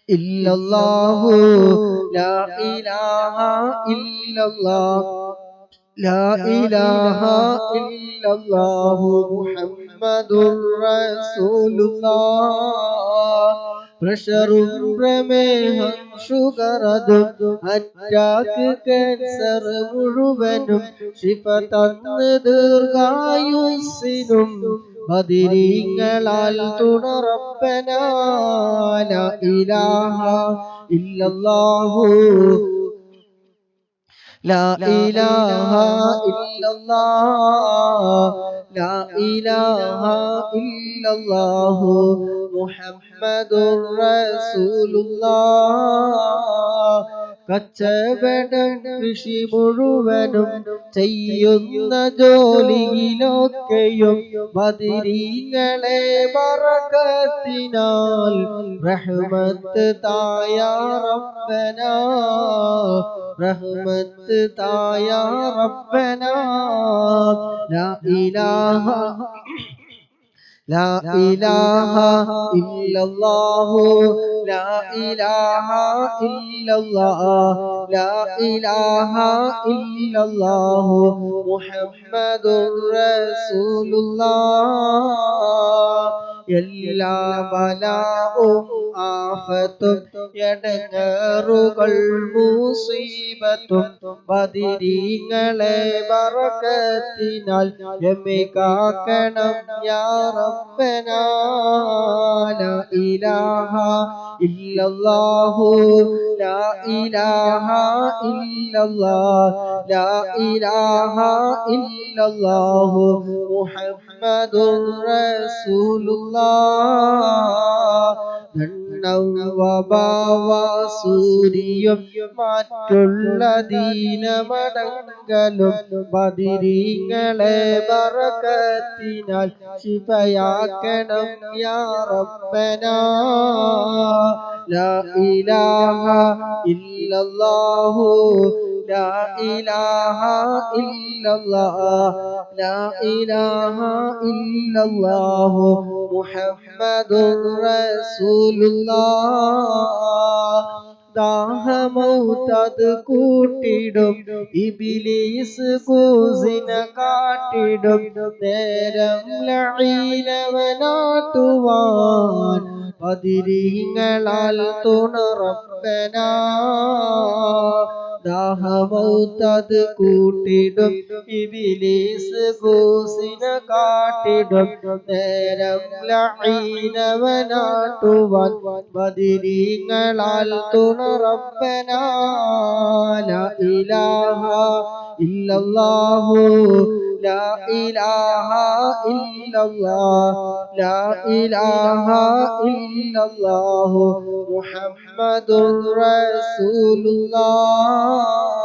ഇല്ലല്ലാഹു ലാ ഇലാഹ ഇല്ലല്ലാഹ് ലാ ഇലാഹ ഇല്ലല്ലാഹു മുഹമ്മദുർ റസൂലുള്ളാഹ് പ്രഷറും പ്രമേഹം ഷുഗർ അതും അറ്റാക്ക് ക്യാൻസർ മുഴുവനും ശിഫ തന്ന് ദീർഘായുസ്സിനും ബദരീങ്ങളാൽ തുണ റബ്ബനാ ലാ ഇലാഹ ഇല്ലല്ലാഹു ലാ ഇലാഹ ഇല്ലല്ലാഹ് ലാ ഇലാഹ ഇല്ലല്ലാഹു മുഹമ്മദുർ റസൂലുള്ളാഹ് കച്ചവടം കൃഷി മുഴുവനും ചെയ്യുന്ന ജോലിയിലൊക്കെയും ബദരീങ്ങളെ ബറകത്തിനാൽ റഹ്മത്ത് തായ റബ്ബനാ റഹ്മത്ത് തായ റബ്ബനാ ലാ ഇലാഹ ലാ ഇലാഹ ഇല്ലല്ലാഹു ലാ ഇലാഹ ഇല്ലല്ലാഹ് ലാ ഇലാഹ ഇല്ലല്ലാഹു മുഹമ്മദുർ റസൂലുള്ളാഹ് എല്ലാ ബലാഉം ആഫത്തും എടങ്ങേറുകൾ മുസീബത്തും ബദരീങ്ങളെ ബറകത്തിനാൽ എമ്മെ കാക്കണം യാ റബ്ബനാ ലാ ഇലാഹ ഇല്ലല്ലാഹു ലാ ഇലാഹ ഇല്ലല്ലാഹ് ലാ ഇലാഹ ഇല്ലല്ലാഹു മുഹമ്മദുർ റസൂലുള്ളാഹ് വബാവസൂരിയും മറ്റുള്ള ദീനമടങ്കലും ബദരീങ്ങളെ ബറകത്തിനാൽ ശിഫയാക്കണം യാ റബ്ബനാ ലാ ഇലാഹ ഇല്ലല്ലാഹു ലാ ഇലാഹ ഇല്ലല്ലാഹ് ലാ ഇലാഹ ഇല്ലല്ലാഹു മുഹമ്മദുർ റസൂലുള്ളാഹ് ദാഹമൗതത് കൂട്ടിടും ഇബ്ലീസ് കൂസിനെ കാട്ടിടും നേരം ലഈനവനാട്ടുവാൻ ബദരീങ്ങളാൽ തുണ റബ്ബനാ ദാഹമൗതത് കൂട്ടിടും ഇബ്ലീസ് കൂസിനെ കാട്ടിടും നേരം ലഈനവനാട്ടുവാൻ ബദരീങ്ങളാൽ തുണ റബ്ബനാ ലാ ഇലാഹ ഇല്ലല്ലാഹു ലാ ഇലാഹ ഇല്ലല്ലാഹ് ലാ ഇലാഹ ഇല്ലല്ലാഹു മുഹമ്മദുർ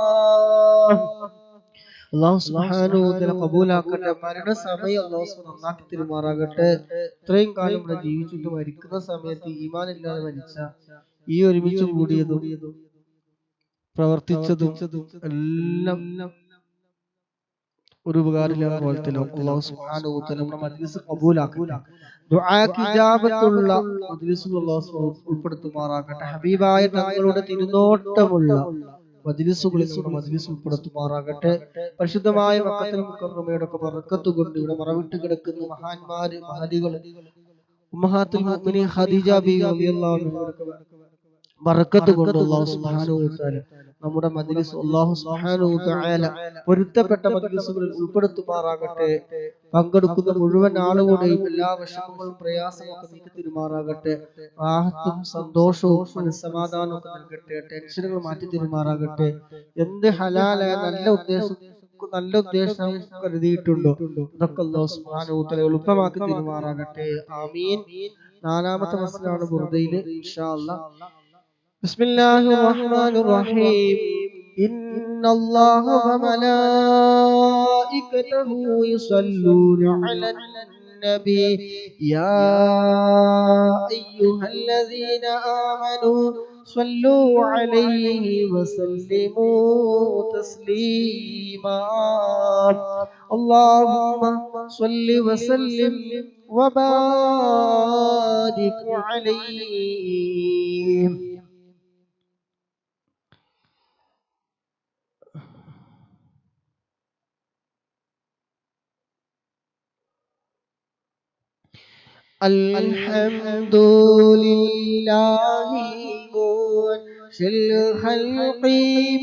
റസൂലുള്ളാഹ് അല്ലാഹു സുബ്ഹാനഹു വ തആല ഖബൂലാക്കട്ടെ. മരണസമയം അല്ലാഹു നന്നാക്കി തരുമാറാകട്ടെ. ഇത്രയും കാലം ഇവിടെ ജീവിച്ചിട്ട് മരിക്കുന്ന സമയത്ത് ഈമാനില്ലാതെ മരിച്ച ഈ ഒരുമിച്ച് കൂടിയതും പ്രവർത്തിച്ചതും എല്ലാം ഒരു ഉപകാരമില്ലാതെ പോലത്തിലോ അല്ലാഹു സുബ്ഹാനഹു വ തആല നമ്മുടെ മജ്ലിസ് കബൂലാക്കട്ടെ. ദുആക്ക് ഇജാബത്തുള്ള മജ്ലിസുകൾ അല്ലാഹു ഉൾപ്പെടുത്തുമാറാകട്ടെ. ഹബീബായ തങ്ങളുടെ തിരുനോട്ടമുള്ള മജ്ലിസുകളിൽ നമ്മുടെ മജ്ലിസ് ഉൾപ്പെടുത്തുമാറാകട്ടെ. പരിശുദ്ധമായ മക്കത്തുൽ മുക്കറമയുടെ ഒക്കെ ബറക്കത്ത് കൊണ്ട് ഇവിടെ മറവിട്ട് കിടക്കുന്ന മഹാന്മാര് മഹദികൾ ഉമ്മഹാത്തുൽ മുഅ്മിനീൻ ഖദീജ ബീവി റളിയല്ലാഹു അൻഹയുടെ ബറക്കത്ത് കൊണ്ട് അല്ലാഹു സുബ്ഹാനഹു വ തആല നമ്മുടെ മജ്ലിസ് അല്ലാഹു സുബ്ഹാനഹു വ തആല പൊരുത്തപ്പെട്ട മജ്ലിസുകളിൽ ഉൾപ്പെടുത്തുമാറാകട്ടെ. പങ്കെടുക്കുന്ന മുഴുവൻ ആളുകളുടെയും എല്ലാ വിഷമങ്ങളും പ്രയാസമൊക്കെ നീക്കി തരുമാറാകട്ടെ. റാഹത്തും സന്തോഷവും മനസ്സമാധാനവും ഒക്കെ നൽകട്ടെ. ടെൻഷനുകൾ മാറ്റി തരുമാറാകട്ടെ. എന്ത് ഹലാലായ നല്ല ഉദ്ദേശം കരുതിയിട്ടുണ്ടോ അതൊക്കെ അല്ലാഹു സുബ്ഹാനഹു വ തആല എളുപ്പമാക്കി തരുമാറാകട്ടെ. ആമീൻ. നാലാമത്തെ മസ്അലയാണ് ബുർദയിലെ ഇൻഷാ അല്ലാഹ്. ബിസ്മില്ലാഹിർ റഹ്മാനിർ റഹീം. ഇന്നല്ലാഹ വ മലായികതഹു യുസല്ലൂന അലൻ നബി യാ അയ്യുഹല്ലദീന ആമനൂ സ്വല്ലൂ അലൈഹി വസല്ലിമൂ തസ്ലീമാ. അല്ലാഹുമ്മ സ്വല്ലി വസല്ലിം വബാരിക് അലൈഹി. الحمد لله منشئ الخلق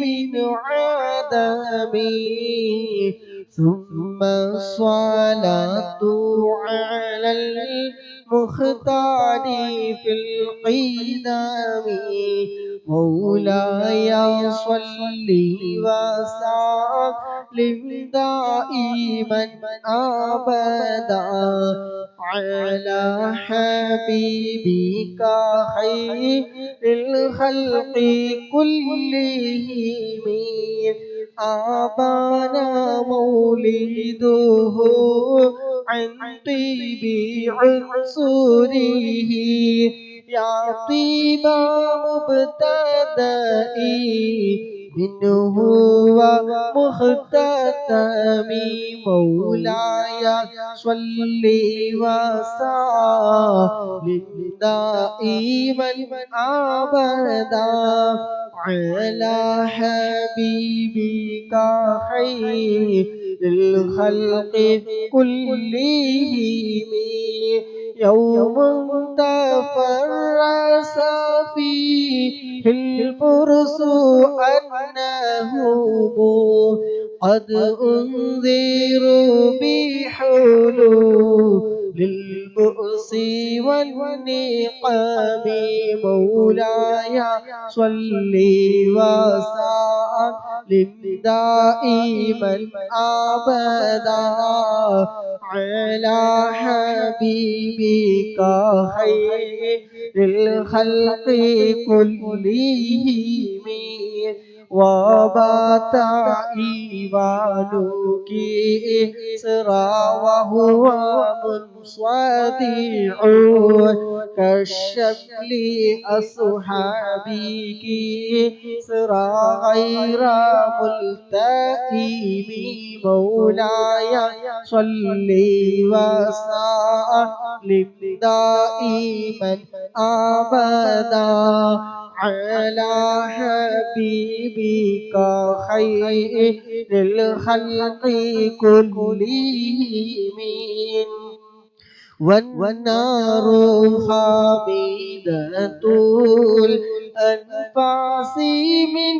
من عدم ثم الصلاة على المختار في القدم مولاي صل وسلم دائما أبدا على حبيبك خير الخلق كلهم أبانا مولده عن طيب عنصره يا طيب مبتدئي منه ومختتمي مولاي صل وسلم دائما أبدا على حبيبك خير الخلق كلهم يوم تفرس فيه الفرس أنهم قد أنذروا بحلول البؤس والنقام مولاي صل وسلم دائما أبدا على حبيبك خير الخلق كلهم وبات إيوانك إسرا وهو منصدع كالشمل أصحابك إسرا غير ملتئم مولاي صل وسلم دائما أبدا على حبيبك خير الخلق كلهم والنار خامدة الأنفاس من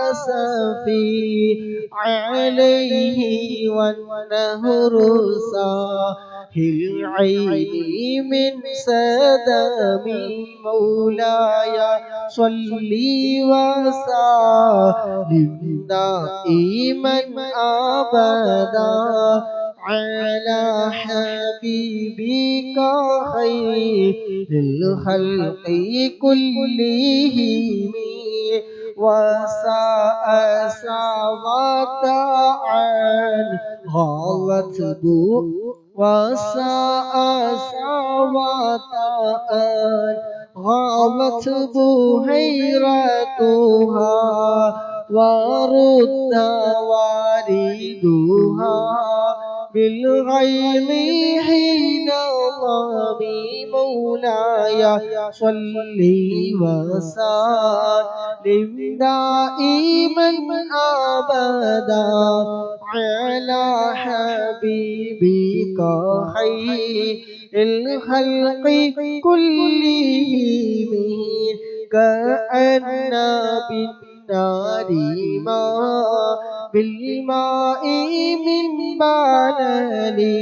أسفي عليه والنهر ساهل العين من سدم مولاي صل وسلم دائما أبدا على حبيبك خير الخلق كلهم وساء سوات عن غلط بو وساء سوات عن غلط بحيرتها ورد واردها بالغيظ حين ظلمي مولاي صل وسلم دائما أبدا على حبيبك خير الخلق كلهم كأن بالنار ما بالماء من بللي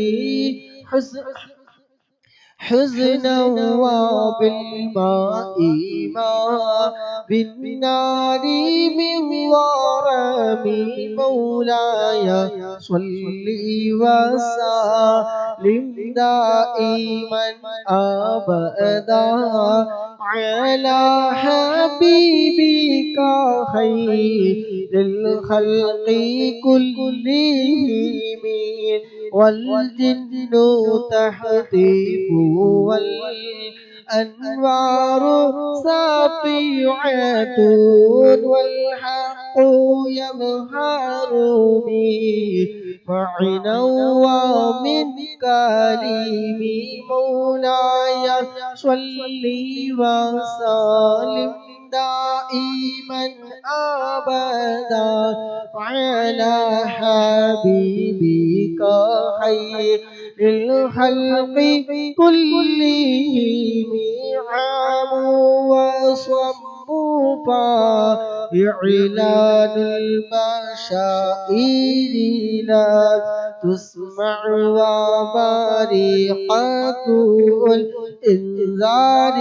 حزنا وبالماء ما بالنار من ورم مولاي صل وسلم دائما أبدا على حبيبك خير الخلق كلهم والجن تحتف والأنوار ساطعة والحق يظهر معنا ومن كلمي مولاي صل وسلم دائما أبدا على حبيبك خير الخلق كلهم عام وصموا إعلان المشاعر لا تسمع وبريقة الإنذار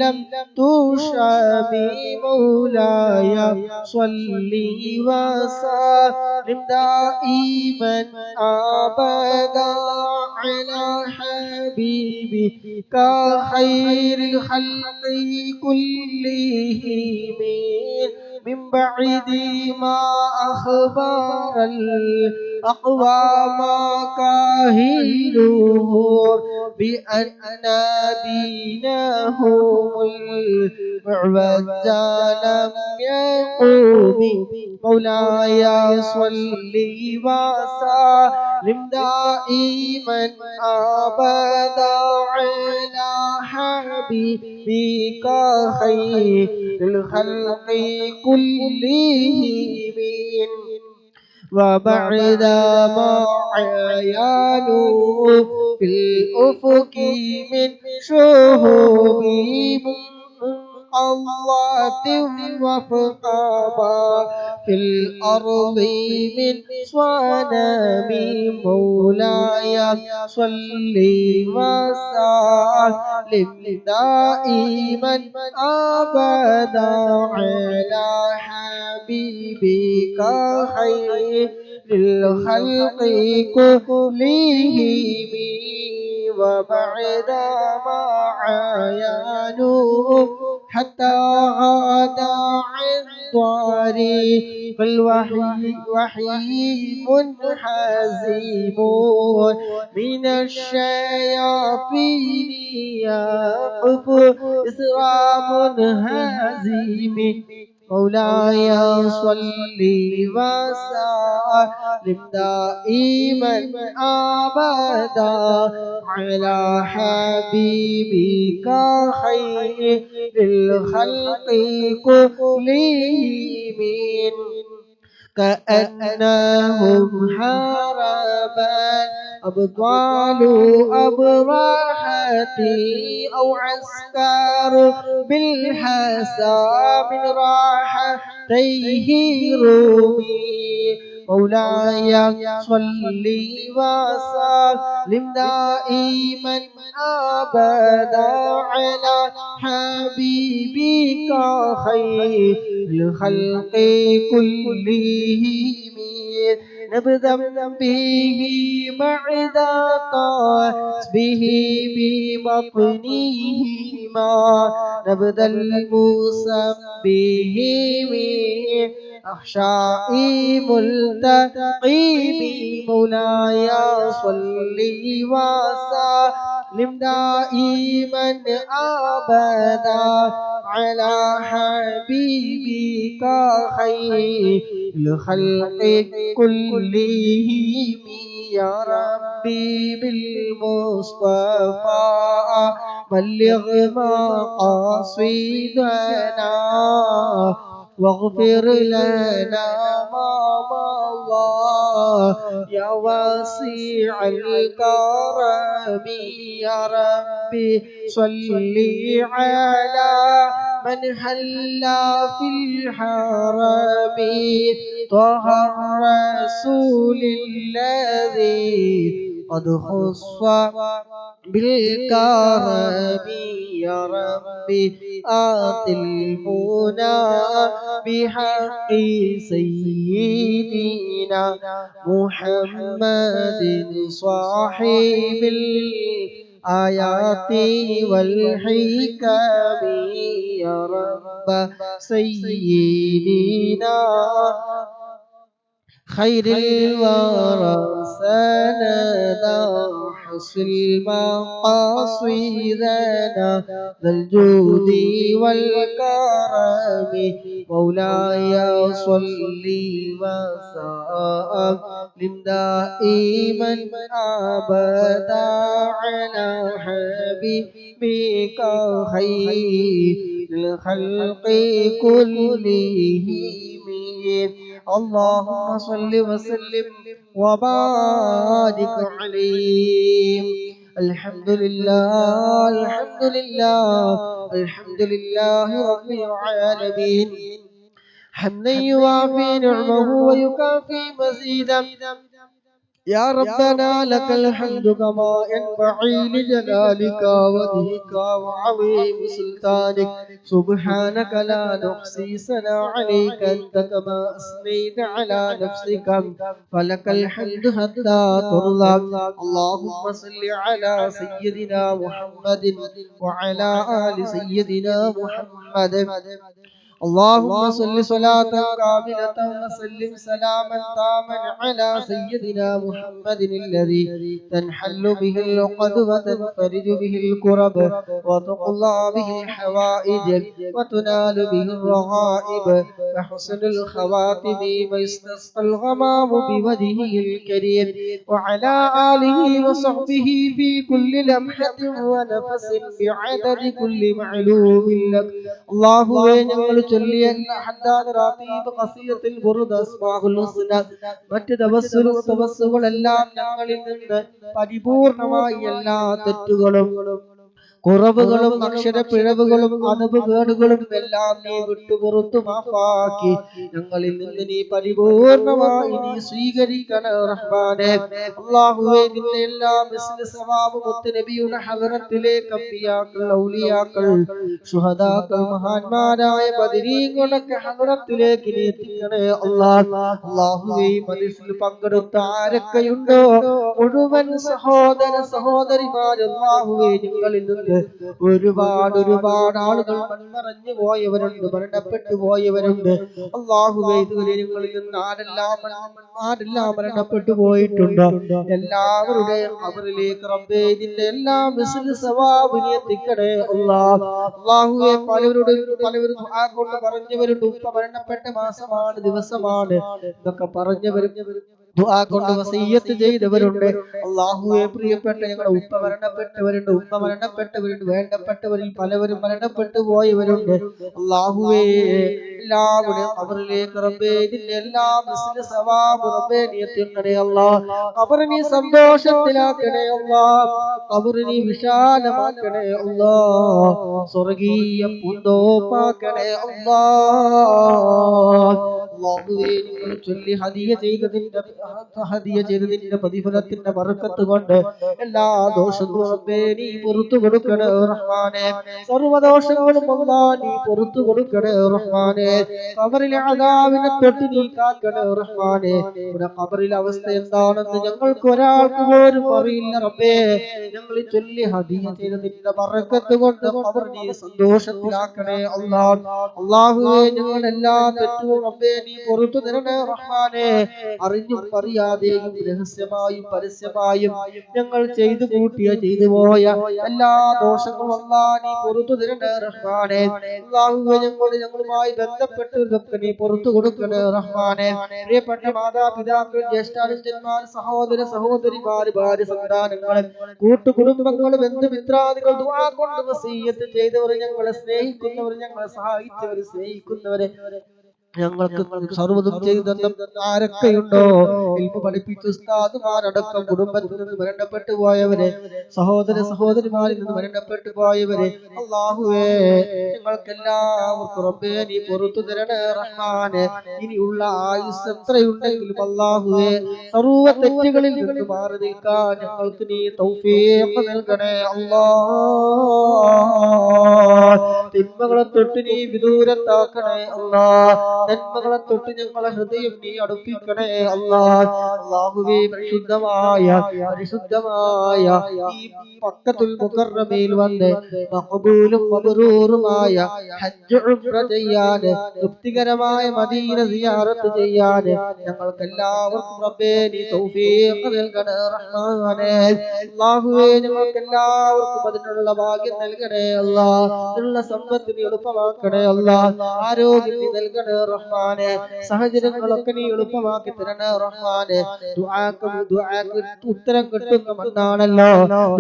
لم تشابه مولاي صل وسلم دائما أبدا على حبيبك خير الخلق كلهم من بعد ما أخبر الأقوام كاهله بأن دينهم المعوج لم يقوم مولاي صل وسلم دائما أبدا على حبيبك خير الخلق كلهم وبعد ما عيانوا في الأفق من شهوب الله وفقابا في الأرض من صنم مولاي صل وسلم دائما أبدا على حبيبك خير الخلق كلهم وبعد ما عيانوا حتى غدا عن طريق الوحي منحزم من الشياطين يقف إسرى منهزم مولاي صل وسلم دائما أبدا على حبيبك خير الخلق كلهم كأنهم حربا أبطال أبراحتي أو عسكر بالحسى من راحتيه رومي مولاي صل وسلم دائما أبدا على حبيبك خير الخلق كلهم نبذا به بعد طاس به ببطنهما نبذا المسبه أخشاء ملتقيم مولاي صل وسلم دائما أبدا على حبيبك خير الخلق كلهم يا ربي بالمصطفى بلغ مقاصدنا واغفر لنا ما مضى يا واسع الكرم يا ربي صل على من حل في الحرم طه الرسول الذي قد خص بالكرم يا ربي آت المنى بحق سيدنا محمد صاحب الآيات والحكم يا رب سيدنا خير الورى سندا حسن مقاصدنا ذا الجود والكرم مولاي صل وسلم دائما ابدا على حبيبك خير الخلق كلهم اللهم صل وسلم وبارك عليه الحمد لله الحمد لله الحمد لله رب العالمين حمدا يوافي نعمه ويكافي مزيدا يا ربنا لك الحمد كما ينبغي لجلالك وجهك وعظيم سلطانك سبحانك لا نحصي ثناء عليك أنت كما أثنيت على نفسك فلك الحمد حتى ترضى اللهم صل على سيدنا محمد وعلى آل سيدنا محمد اللهم صل صلاة كاملة وسلم سلاما تاما على سيدنا محمد الذي تنحل به العقد وتنفرج به الكرب وتقضى به الحوائج وتنال به الرغائب وحسن الخواتم ويستسقى الغمام بوجهه الكريم وعلى آله وصحبه في كل لمحة ونفس بعدد كل معلوم لك الله മറ്റ് തവസ്സുകളെല്ലാം ഞങ്ങളിൽ നിന്ന് പരിപൂർണമായി എല്ലാ തെറ്റുകളും കുറവുകളും അക്ഷരപ്പിഴവുകളും അതപുകേടുകളും എല്ലാം നീ വിട്ടുപുറത്തു മാഫാക്കി ഞങ്ങളിൽ നിന്ന് നീ പരിപൂർണമായി നീ സ്വീകരിക്കണേ റഹ്മാനേ അല്ലാഹുവേ നിന്റെ എല്ലാ മിസ്ലി സവാബ് മുത്ത് നബിയുടെ ഹദറത്തിലേക്ക് അമ്പിയാക്കൾ ഔലിയാക്കൾ ശുഹദാക്കൾ മഹാന്മാരായ ബദരീങ്ങളൊക്കെ ഹദറത്തിലേക്ക് നീ എത്തിക്കണേ അല്ലാഹുവേ മജ്ലിസിൽ പങ്കെടുത്ത ആരൊക്കെയുണ്ടോ മുഴുവൻ സഹോദര സഹോദരിമാർ അല്ലാഹുവേ ഞങ്ങളിൽ നിന്ന് ഒരുപാട് ആളുകൾ മൺമറഞ്ഞു പോയവരുണ്ട് മരണപ്പെട്ടു പോയവരുണ്ട് അല്ലാഹുവേ ഇതുവരെ ഞങ്ങളിൽ നിന്ന് ആരെല്ലാം മരണപ്പെട്ടു പോയിട്ടുണ്ട് എല്ലാവരുടെയും ഖബറിലേക്ക് റബ്ബേ ഇതിന്റെ എല്ലാ മിസ്ലി സവാബ് നീ എത്തിക്കണേ അല്ലാഹുവേ പലവരും ദുആ കൊണ്ട് പറഞ്ഞവരുണ്ട് ഉപ്പ മരണപ്പെട്ട മാസമാണ് ദിവസമാണ് എന്നൊക്കെ പറഞ്ഞവരും ദുആ കൊണ്ട് വസിയ്യത്ത് ചെയ്തവരുണ്ട് അല്ലാഹുവേ പ്രിയപ്പെട്ട ഞങ്ങളുടെ ഉപ്പ മരണപ്പെട്ടവരുണ്ട് ഉമ്മ മരണപ്പെട്ടവരുണ്ട് വേണ്ടപ്പെട്ടവരിൽ പലവരും മരണപ്പെട്ടു പോയവരുണ്ട് അല്ലാഹുവേ എല്ലാവരുടെയും ഖബറിലേക്ക് റബ്ബേ ഇതിന്റെ എല്ലാ മിസ്ലി സവാബ് റബ്ബേ നീ എത്തിക്കണേ അല്ലാഹ് ഖബർ നീ സന്തോഷത്തിലാക്കണേ അല്ലാഹ് ഖബർ നീ വിശാലമാക്കണേ അല്ലാഹ് സ്വർഗീയ പൂന്തോപ്പാക്കണേ അല്ലാഹ് അല്ലാഹുവേ നിങ്ങൾ ചൊല്ലി ഹദിയ ചെയ്തതിന്റെ പ്രതിഫലത്തിന്റെ ബർക്കത്ത് കൊണ്ട് എല്ലാ ദോഷങ്ങളും റബ്ബേ നീ പുറത്തു കൊടുക്കണേ റഹ്മാനേ സർവ്വദോഷങ്ങളും അല്ലാഹ് നീ പുറത്തു കൊടുക്കണേ റഹ്മാനേ ഖബറിലെ അദാബിനെ തൊട്ട് നീ കാക്കണേ റഹ്മാനേ ഇവിടെ ഖബറിലെ അവസ്ഥ എന്താണെന്ന് ഞങ്ങൾക്ക് ഒരാൾക്ക് പോലും അറിയില്ല റബ്ബേ ഞങ്ങൾ ചൊല്ലി ഹദിയ ചെയ്തതിന്റെ ബർക്കത്ത് കൊണ്ട് ഖബർ നീ സന്തോഷത്തിലാക്കണേ അല്ലാഹ് അല്ലാഹുവേ ഞങ്ങളുടെ എല്ലാ തെറ്റുകളും റബ്ബേ നീ പുറത്തു തരണേ റഹ്മാനേ അറിഞ്ഞും അറിയാതെയും രഹസ്യമായും പരസ്യമായും ഞങ്ങൾ ചെയ്തു കൂട്ടിയ ചെയ്തു പോയ എല്ലാ ദോഷങ്ങളും അല്ലാഹ് നീ പുറത്തു തരണേ റഹ്മാനെ. അല്ലാഹുവേ ഞങ്ങളുമായി ബന്ധപ്പെട്ടവരൊക്കെ നീ പുറത്തു കൊടുക്കണേ റഹ്മാനെ. പ്രിയപ്പെട്ട മാതാപിതാക്കൾ, ജ്യേഷ്ഠാനുജന്മാർ, സഹോദര സഹോദരിമാർ, ഭാര്യ സന്താനങ്ങൾ, കൂട്ടുകുടുംബങ്ങൾ, ബന്ധുമിത്രാദികൾ, ദുആ കൊണ്ട് വസിയ്യത്ത് ചെയ്തവർ, ഞങ്ങളെ സ്നേഹിക്കുന്നവർ, ഞങ്ങളെ സഹായിച്ചവർ, സ്നേഹിക്കുന്നവരെ, ഞങ്ങൾക്ക് സർവ്വതും ചെയ്തു ആരൊക്കെയുണ്ടോ ഇൽമു പഠിപ്പിച്ച ഉസ്താദുമാരടക്കം കുടുംബത്തിൽ നിന്ന് മരണപ്പെട്ടു പോയവരെ, സഹോദര സഹോദരിമാരിൽ നിന്ന് മരണപ്പെട്ടു പോയവരെ, അല്ലാഹുവേ ഞങ്ങൾക്കെല്ലാവർക്കും റബ്ബേ നീ പുറത്തു തരണേ റഹ്മാനെ. ഇനിയുള്ള ആയുസ് എത്രയുണ്ടെങ്കിലും അല്ലാഹുവേ സർവ്വ തെറ്റുകളിൽ നിന്ന് മാറി നിൽക്കാൻ ഞങ്ങൾക്ക് നീ തൗഫീഖ് നൽകണേ അല്ലാഹ്. തിന്മകളെ തൊട്ട് നീ വിദൂരത്താക്കണേ അല്ലാഹ്. നന്മകളെ തൊട്ട് ഞങ്ങളെ ഹൃദയം നീ അടുപ്പിക്കണേ അല്ലാഹ്. അല്ലാഹുവേ പരിശുദ്ധമായ ഈ മക്കത്തുൽ മുകറമയിൽ വന്ന് മഖബൂലും മബ്റൂറുമായ ഹജ്ജ് ഉംറ ചെയ്യാൻ, തൃപ്തികരമായ മദീന സിയാറത്ത് ചെയ്യാൻ ഞങ്ങൾക്ക് എല്ലാവർക്കും റബ്ബേ നീ തൗഫീഖ് നൽകണേ റഹ്മാനേ. അല്ലാഹുവേ ഞങ്ങൾക്ക് എല്ലാവർക്കും അതിനുള്ള ഭാഗ്യം നൽകണേ അല്ലാഹ്. അതിനുള്ള സമ്പത്ത് നീ എളുപ്പമാക്കണേ അല്ലാഹ്. ആരോഗ്യം നീ നൽകണേ റഹ്മാനെ. സാഹചര്യങ്ങളൊക്കെ നീ എളുപ്പമാക്കി തരണേ റഹ്മാനെ. ദുആക്ക് ഉത്തരം കിട്ടുന്ന മണ്ണാണല്ലോ,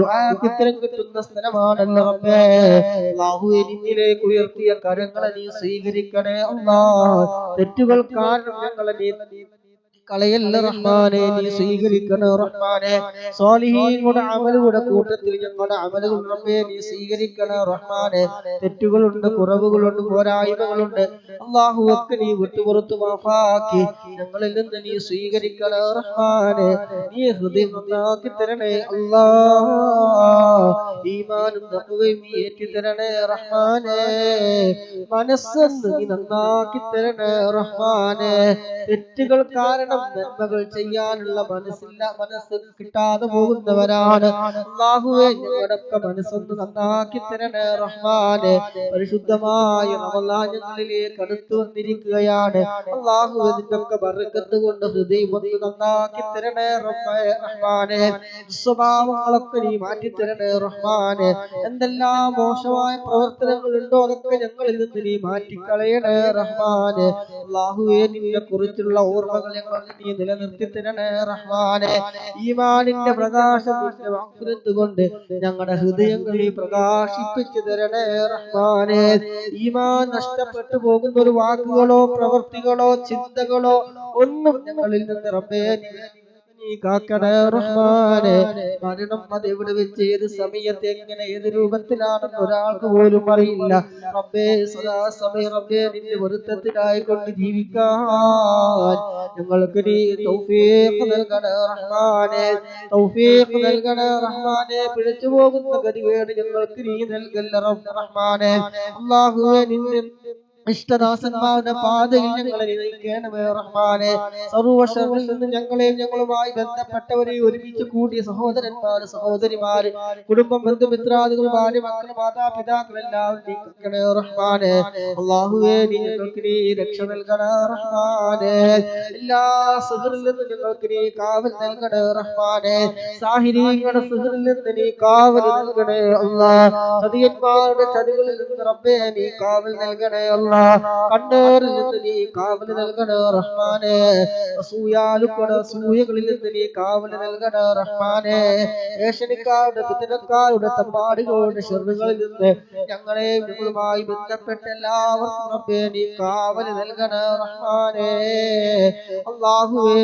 ദുആക്ക് ഉത്തരം കിട്ടുന്ന സ്ഥലമാണല്ലോ റബ്ബേ. അല്ലാഹുവേ നിന്നിലേക്ക് ഉയർത്തിയ കരങ്ങളെ നീ സ്വീകരിക്കണേ അല്ലാഹ്. തെറ്റുകൾ കാരണം ഞങ്ങളെ നീ കളയല്ല റഹ്മാനെ, നീ സ്വീകരിക്കണേ റഹ്മാനെ. സ്വാലിഹീങ്ങളുടെ അമലുകളുടെ കൂട്ടത്തിൽ ഞങ്ങളുടെ അമലുകൾ റബ്ബേ നീ സ്വീകരിക്കണേ റഹ്മാനെ. തെറ്റുകളുണ്ട്, കുറവുകളുണ്ട്, പോരായ്മകളുണ്ട്, അല്ലാഹു ഒക്കെ നീ വിട്ടുപുറത്തു മാഫാക്കി ഞങ്ങളിൽ നിന്ന് നീ സ്വീകരിക്കണേ റഹ്മാനെ. നീ ഹൃദയം നന്നാക്കി തരണേ അല്ലാഹ്. ഈമാനും തഖ്വയും നീ ഏറ്റി തരണേ റഹ്മാനെ. മനസ്സ് നീ നന്നാക്കി തരണേ റഹ്മാനെ. തെറ്റുകൾ കാരണം നന്മകൾ ചെയ്യാനുള്ള മനസ്സ് കിട്ടാതെ പോകുന്നവരാണ് അല്ലാഹുവേ. ഞങ്ങളുടെയൊക്കെ മനസ്സൊന്ന് നന്നാക്കി തരണേ റഹ്മാനെ. പരിശുദ്ധമായ റമളാൻ ഞങ്ങളിലേക്ക് അടുത്തു വന്നിരിക്കുകയാണ് അല്ലാഹുവേ. നിന്റെയൊക്കെ ബർക്കത്ത് കൊണ്ട് ഹൃദയം ഒന്ന് നന്നാക്കി തരണേ റഹ്മാനെ. സ്വഭാവങ്ങളൊക്കെ നീ മാറ്റി തരണേ റഹ്മാനെ. എന്തെല്ലാം മോശമായ പ്രവർത്തനങ്ങൾ ഉണ്ടോ അതൊക്കെ ഞങ്ങളിൽ നിന്ന് നീ മാറ്റിക്കളയണേ റഹ്മാനെ. അല്ലാഹുവേ നിന്നെ കുറിച്ചുള്ള ഓർമ്മകൾ ഞങ്ങൾ നീ നിലനിർത്തി തരണേ റഹ്മാനെ. ഈമാനിന്റെ പ്രകാശം നിന്റെ മഗ്ഫിറത്ത് കൊണ്ട് ഞങ്ങളുടെ ഹൃദയങ്ങളിൽ പ്രകാശിപ്പിച്ചു തരണേ റഹ്മാനെ. ഈമാൻ നഷ്ടപ്പെട്ടു പോകുന്ന ഒരു വാക്കുകളോ പ്രവൃത്തികളോ ചിന്തകളോ ഒന്നും ഞങ്ങളിൽ നിന്ന് റബ്ബേ നീ കാക്കണേ റഹ്മാനെ. മരണം അത് എവിടെ വെച്ച് ഏത് സമയത്ത് എങ്ങനെ ഏത് രൂപത്തിലാണെന്ന് ഒരാൾക്ക് പോലും അറിയില്ല റബ്ബേ. സദാസമയം റബ്ബേ നിന്റെ പൊരുത്തത്തിനായി കൊണ്ട് ജീവിക്കാൻ ഞങ്ങൾക്ക് നീ തൗഫീഖ് നൽകണേ റഹ്മാനെ. തൗഫീഖ് നൽകണേ റഹ്മാനെ. പിഴച്ചു പോകുന്ന ഗതികേട് ഞങ്ങൾക്ക് നീ നൽകല്ല റഹ്മാനെ. അല്ലാഹുവേ നിന്റെ ഇഷ്ടദാസന്മാരുടെ പാതയിൽ ഞങ്ങളെ നയിക്കണമേ റഹ്മാനെ. സർവ്വശറിൽ നിന്ന് ഞങ്ങളെയും ഞങ്ങളുമായി ബന്ധപ്പെട്ടവരെ ഒരുമിച്ച് കൂടിയ സഹോദരന്മാര്, സഹോദരിമാര്, കുടുംബം, ബന്ധുമിത്രാദികൾ, ഭാര്യ, മക്കൾ, മാതാപിതാക്കൾ എല്ലാവരും നീ കാക്കണേ റഹ്മാനെ. അല്ലാഹുവേ നീ ഞങ്ങൾക്ക് നീ രക്ഷ നൽകണേ റഹ്മാനെ. എല്ലാ സിഹ്റിൽ നിന്ന് ഞങ്ങൾക്ക് നീ കാവൽ നൽകണേ റഹ്മാനെ. സാഹിരീങ്ങളുടെ സിഹ്റിൽ നിന്ന് നീ കാവൽ നൽകണേ അല്ലാഹ്. ചതിയന്മാരുടെ ചതികളിൽ നിന്ന് റബ്ബേ നീ കാവൽ നൽകണേ അല്ലാഹ്. കണ്ണേറിൽ നിന്ന് നീ കാവൽ നൽകണേ റഹ്മാനെ. അസൂയാലുക്കളുടെ അസൂയകളിൽ നിന്ന് നീ കാവൽ നൽകണേ റഹ്മാനെ. ഏഷണിക്കാരുടെ ഫിത്നക്കാരുടെ തമ്മാടികളുടെ ശർറുകളിൽ നിന്ന് ഞങ്ങളെ ഞങ്ങളുമായി ബന്ധപ്പെട്ട എല്ലാവർക്കും റബ്ബേ നീ കാവൽ നൽകണേ റഹ്മാനെ. അല്ലാഹുവേ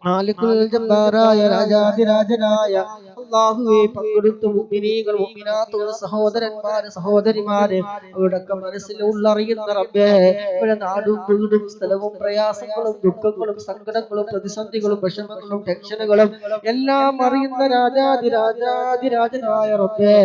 മാലിക്കുൽ ജബ്ബാറായ രാജാതിരാജനായ അല്ലാഹുവേ പങ്കെടുത്ത മുഅ്മിനീകൾ, മുഅ്മിനാത്തുകൾ, സഹോദരന്മാര്, സഹോദരിമാര്, അവരുടെയൊക്കെ മനസ്സിൽ ഉള്ളറിയുന്ന റബ്ബേ ഇവിടെ നാടും വീടും സ്ഥലവും പ്രയാസങ്ങളും ദുഃഖങ്ങളും സങ്കടങ്ങളും പ്രതിസന്ധികളും വിഷമങ്ങളും ടെൻഷനുകളും എല്ലാം അറിയുന്ന രാജാതിരാജനായ റബ്ബേ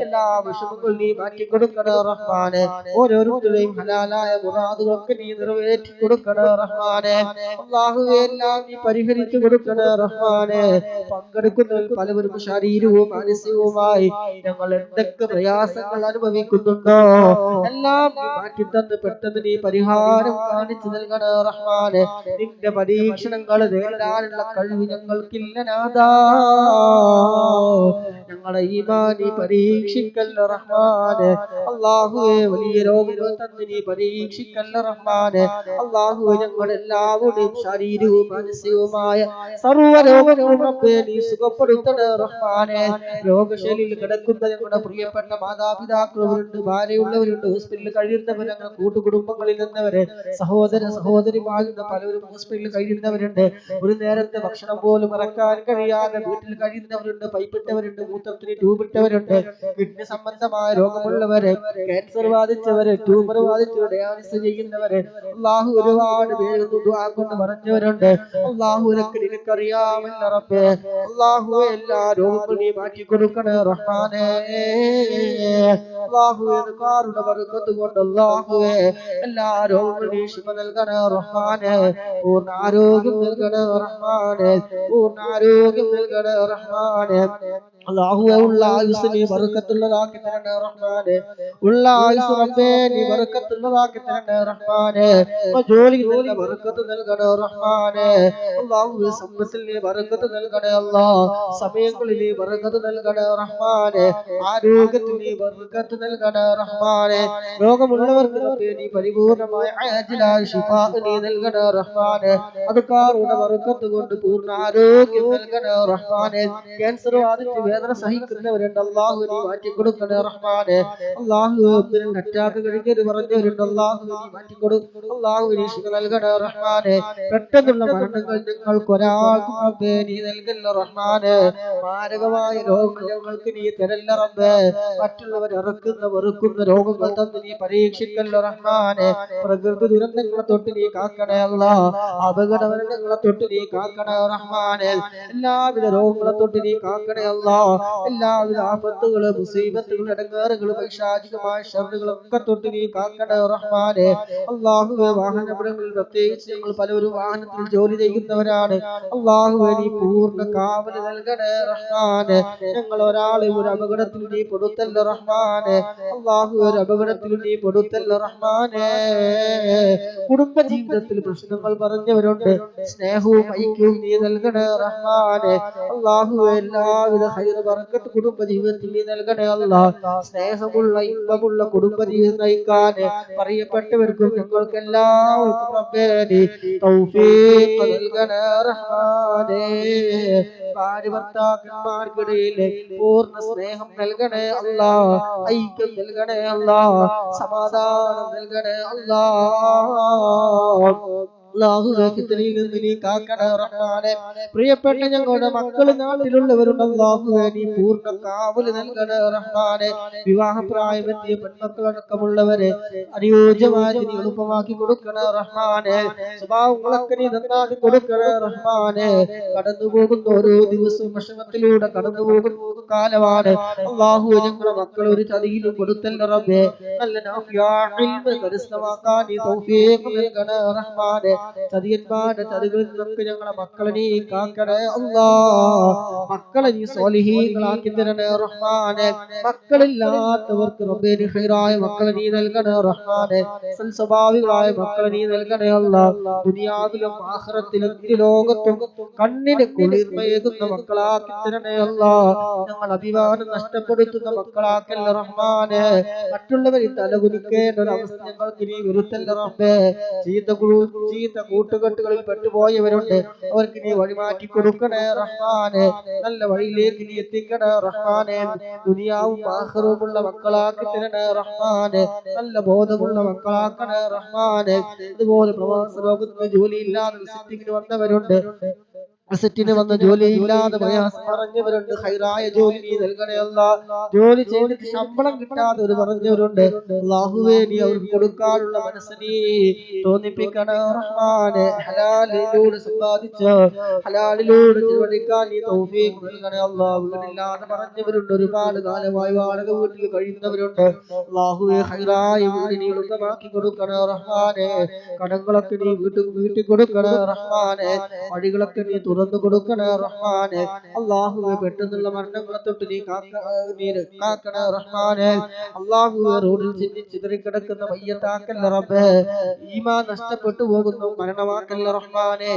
എല്ലാ വിഷമങ്ങളും നീ മാറ്റിക്കൊടുക്കണേ റഹ്മാനെ. ഓരോരുത്തരുടെയും ഹലാലായ മുറാദുകളൊക്കെ നീ നിറവേറ്റി കൊടുക്കണേ റഹ്മാനെ. അല്ലാഹുവേ എല്ലാം നീ പരിഹരിച്ചു കൊടുക്കണേ റഹ്മാനെ. പങ്കെടുക്കുന്നവർ പലവരും ശാരീരികവും മാനസികവുമായി ഞങ്ങൾ എന്തൊക്കെ പ്രയാസങ്ങൾ അനുഭവിക്കുന്നുണ്ടോ എല്ലാം നീ മാറ്റിത്തന്ന് പെട്ടെന്ന് നീ പരിഹാരം കാണിച്ചു നൽകണേ റഹ്മാനെ. നിന്റെ പരീക്ഷണങ്ങൾ നേരിടാനുള്ള കഴിവ് ഞങ്ങൾക്കില്ല നാഥാ. ഞങ്ങളെ ഈമാൻ നീ പരീക്ഷിക്കല്ല റഹ്മാനെ. അല്ലാഹുവേ വലിയ രോഗങ്ങൾ തന്ന് നീ പരീക്ഷിക്കല്ല റഹ്മാനെ. അല്ലാഹുവേ ഞങ്ങളെല്ലാവരുടെയും ശാരീരികവും മാനസികവുമായ സർവ്വരോഗങ്ങളും റബ്ബേ നീ സുഖപ്പെടുത്തണേ റഹ്മാനെ. രോഗശൈലിയിൽ കിടക്കുന്ന ഞങ്ങളുടെ പ്രിയപ്പെട്ട മാതാപിതാക്കളവരുണ്ട്, ഭാര്യയുള്ളവരുണ്ട്, ഹോസ്പിറ്റലിൽ കഴിയുന്നവർ, ഞങ്ങളുടെ കൂട്ടുകുടുംബങ്ങളിൽ നിന്നവര്, സഹോദര സഹോദരിമാരുന്ന പലരും ഹോസ്പിറ്റലിൽ കഴിയുന്നവരുണ്ട്. ഒരു നേരത്തെ ഭക്ഷണം പോലും ഇറക്കാൻ കഴിയാതെ വീട്ടിൽ കഴിയുന്നവരുണ്ട്, പൈപ്പിട്ടവരുണ്ട്, മൂത്രത്തിന് ട്യൂബിട്ടവരുണ്ട്, കിഡ്നി സംബന്ധമായ രോഗമുള്ളവര്, ക്യാൻസർ ബാധിച്ചവര്, ട്യൂമർ ബാധിച്ചവര്, ഡയാലിസിസ് ചെയ്യുന്നവര്, അള്ളാഹു ഒരുപാട് പേര് ദുആ കൊണ്ട് പറഞ്ഞവരുണ്ട്. അള്ളാഹുവിനൊക്കെ നിനക്കറിയാമല്ല റബ്ബേ. അള്ളാഹു എല്ലാ രോഗങ്ങളും നീ മാറ്റി കൊടുക്കണേ റഹ്മാനേ. അള്ളാഹുവേ കാറുണ്യ ബർക്കത്ത് കൊണ്ട് അള്ളാഹുവേ എല്ലാ രോഗങ്ങളും നീ ശിഫ നൽകണേ റഹ്മാനേ. പൂർണ്ണ ആരോഗ്യം നൽകണേ റഹ്മാനേ. പൂർണ്ണ ആരോഗ്യം നൽകണേ റഹ്മാനേ. അല്ലാഹുവേ ഉള്ള ആയുസ് നീ ബർക്കത്തുള്ളതാക്കി തരണേ റഹ്മാനേ. ഉള്ള ആയുസ് റബ്ബേ നീ ബർക്കത്തുള്ളതാക്കി തരണേ റഹ്മാനേ. ജോലിയിൽ നല്ല ബർക്കത്ത് നൽകണേ റഹ്മാനേ. അല്ലാഹുവേ സമ്പത്തിൽ നീ ബർക്കത്ത് നൽകണേ അല്ലാഹ്. സമയങ്ങളിൽ നീ ബർക്കത്ത് നൽകണേ റഹ്മാനേ. ആരോഗ്യത്തിൽ നീ ബർക്കത്ത് നൽകണേ റഹ്മാനേ. രോഗമുള്ളവർക്ക് റബ്ബേ നീ പരിപൂർണമായ ആജിലായ ശിഫാ നീ നൽകണേ റഹ്മാനേ. അതുകാറുടെ ബർക്കത്ത് കൊണ്ട് പൂർണ്ണ ആരോഗ്യം നൽകണേ റഹ്മാനേ. ക്യാൻസർ ബാധിച്ച് വേദന സഹിക്കുന്നവരുണ്ട്, അല്ലാഹു നീ മാറ്റി കൊടുക്കണേ റഹ്മാനേ. അല്ലാഹു ഒന്നിനും അറ്റാക്ക് കഴിഞ്ഞവര് പറഞ്ഞവരുണ്ട്, അല്ലാഹു നീ മാറ്റി കൊടുക്കും. അല്ലാഹു നീ ശിഫ നൽകണേ റഹ്മാനേ. പെട്ടെന്നുള്ള മരണങ്ങൾ ഞങ്ങൾക്ക് ഒരാൾക്കും റബ്ബേ നീ നൽകല്ല റഹ്മാനേ. മാരകമായ രോഗങ്ങൾ ഞങ്ങൾക്ക് നീ തരല്ല റബ്ബേ. മറ്റുള്ളവർ ഇറക്കുന്ന വെറുക്കുന്ന രോഗങ്ങൾ തന്ന് നീ പരീക്ഷിക്കല്ല റഹ്മാനേ. പ്രകൃതി ദുരന്തങ്ങളെ തൊട്ട് നീ കാക്കണേ അല്ലാഹ്. അപകട മരണങ്ങളെ തൊട്ട് നീ കാക്കണേ റഹ്മാനേ. എല്ലാവിധ രോഗങ്ങളെ തൊട്ട് നീ കാക്കണേ അല്ലാഹ്. എല്ലാവിധ ആപത്തുകള് മുസീബത്തുകൾ ഇടങ്ങേറുകൾ പൈശാചികമായ ശർറുകളൊക്കെ തൊട്ട് നീ കാക്കണേ റഹ്മാനേ. അല്ലാഹുവേ വാഹനങ്ങളിൽ പ്രത്യേകിച്ച് ഞങ്ങൾ പലരും വാഹനത്തിൽ ജോലി ചെയ്യുന്നവരാണ്, അല്ലാഹുവേ നീ പൂർണ്ണ കാവല് നൽകണേ റഹ്മാനേ. ഞങ്ങൾ ഒരാളെ ഒരു അപകടത്തിൽ നീ പെടുത്തല്ല റഹ്മാനേ. അല്ലാഹുവേ ഒരു അപകടത്തിൽ നീ പെടുത്തല്ല റഹ്മാനേ. കുടുംബ ജീവിതത്തിൽ പ്രശ്നങ്ങൾ പറഞ്ഞവരുണ്ട്, സ്നേഹവും ഐക്യവും നീ നൽകണേ റഹ്മാനേ. അല്ലാഹുവേ എല്ലാവിധ ഖൈർ ബർക്കത്ത് കുടുംബ ജീവിതത്തിൽ നീ നൽകണേ അല്ലാഹ്. സ്നേഹമുള്ള ഇമ്പമുള്ള കുടുംബ ജീവിതം നയിക്കാൻ പറയപ്പെട്ടവർക്കും ഞങ്ങൾക്ക് എല്ലാവർക്കും റബ്ബേ നീ തൗഫീഖ് നൽകണേ റഹ്മാനേ. ഭാര്യ ഭർത്താക്കന്മാർക്കിടയിൽ പൂർണ്ണ സ്നേഹം നൽകണേ അല്ലാഹ്. ഐക്യം നൽകണേ അല്ലാഹ്. സമാധാനം നൽകണേ അല്ലാഹ്. അല്ലാഹുവേ ഫിത്നയിൽ നിന്ന് നീ കാക്കണേ റഹ്മാനേ. പ്രിയപ്പെട്ട ഞങ്ങളുടെ മക്കൾ നാട്ടിലുള്ളവരുണ്ട്, അല്ലാഹുവേ നീ പൂർണ്ണ കാവല് നൽകണേ റഹ്മാനേ. വിവാഹപ്രായമെത്തിയ പെൺമക്കളടക്കമുള്ളവരെ അനുയോജ്യമായി നീ എളുപ്പമാക്കി കൊടുക്കണേ റഹ്മാനേ. സ്വഭാവങ്ങളൊക്കെ നീ നന്നാക്കി കൊടുക്കണേ റഹ്മാനേ. കടന്നു പോകുന്ന ഓരോ ദിവസവും വിഷമത്തിലൂടെ കടന്നു പോകുന്ന കാലമാണ് അല്ലാഹുവേ. ഞങ്ങളുടെ മക്കൾ ഒരു ചതിയിലും കൊടുത്തല്ല റബ്ബേ. നല്ല കരസ്ഥമാക്കാൻ നീ തൗഫീഖ് നൽകണേ റഹ്മാനേ. ചതിയന്മാരുടെ ചതികളിൽ നിന്നൊക്കെ ഞങ്ങളെ മക്കളെ നീ കാക്കണേ അല്ലാഹ്. മക്കളെ നീ സ്വാലിഹീങ്ങളാക്കി തരണേ റഹ്മാനേ. മക്കളില്ലാത്തവർക്ക് റബ്ബേ നീ ഖൈറായ മക്കളെ നീ നൽകണേ റഹ്മാനേ. സൽസ്വഭാവികളായ മക്കളെ നീ നൽകണേ അല്ലാഹ്. ദുനിയാവിലും ആഖിറത്തിലും ഇരുലോകത്തും കണ്ണിന് കുളിർമയേകുന്ന മക്കളാക്കി തരണേ അല്ലാഹ്. ഞങ്ങൾ അഭിമാനം നഷ്ടപ്പെടുത്തുന്ന മക്കളാക്കല്ല റഹ്മാനേ. മറ്റുള്ളവരിൽ തലകുനിക്കേണ്ട ഒരു അവസ്ഥ ഞങ്ങൾക്ക് നീ വരുത്തല്ല റബ്ബേ. ചീത്ത കൂട്ടുകെട്ടുകളിൽ പെട്ടുപോയവരുണ്ട്, അവർക്ക് നീ വഴിമാറ്റി കൊടുക്കണേ റഹ്മാനേ. നല്ല വഴിയിലേക്ക് നീ എത്തിക്കണേ റഹ്മാനേ. ദുനിയാവും ആഖിറവുമുള്ള മക്കളാക്കി തരണേ റഹ്മാനേ. നല്ല ബോധമുള്ള മക്കളാക്കണേ റഹ്മാനേ. അതുപോലെ പ്രവാസ ലോകത്ത് ജോലിയില്ലാതെ വിസിറ്റിങ്ങിന് വന്നവരുണ്ട്, അസറ്റിന് വന്ന ജോലിയില്ലാതെ പ്രയാസം പറഞ്ഞവരുണ്ട്, ഖൈറായ ജോലി നീ നൽകണേ അല്ലാഹ്. ജോലി ചെയ്തിട്ട് ശമ്പളം കിട്ടാതെ ഒരു പറഞ്ഞവരുണ്ട്, അല്ലാഹുവേ നീ അവർക്ക് കൊടുക്കാനുള്ള മനസ്സ് നീ തോന്നിപ്പിക്കണേ റഹ്മാനേ. ഹലാലിലൂടെ സമ്പാദിച്ച് ഹലാലിലൂടെ ചെലവഴിക്കാൻ നീ തൗഫീഖ് നൽകണേ അല്ലാഹ്. വീടില്ലാതെ പറഞ്ഞവരുണ്ട്, ഒരുപാട് കാലമായി വാടക വീട്ടിൽ കഴിയുന്നവരുണ്ട്, അല്ലാഹുവേ ഖൈറായ വീട് നീ എളുപ്പമാക്കി കൊടുക്കണേ റഹ്മാനേ. കടങ്ങളൊക്കെ നീ വീട്ടിൽ കൊടുക്കണേ റഹ്മാനേ. വഴികളൊക്കെ നീ തുറന്നു കൊടുക്കണേ റഹ്മാനെ. അല്ലാഹുവേ പെട്ടെന്നുള്ള മരണങ്ങളെ തൊട്ട് നീ കാക്കണേ റഹ്മാനെ. അല്ലാഹുവേ റോഡിൽ ചിതറിക്കിടക്കുന്ന മയ്യത്താക്കല്ല റബ്ബേ. ഈമാൻ നഷ്ടപ്പെട്ടു പോകുന്നു മരണമാക്കല്ല റഹ്മാനെ.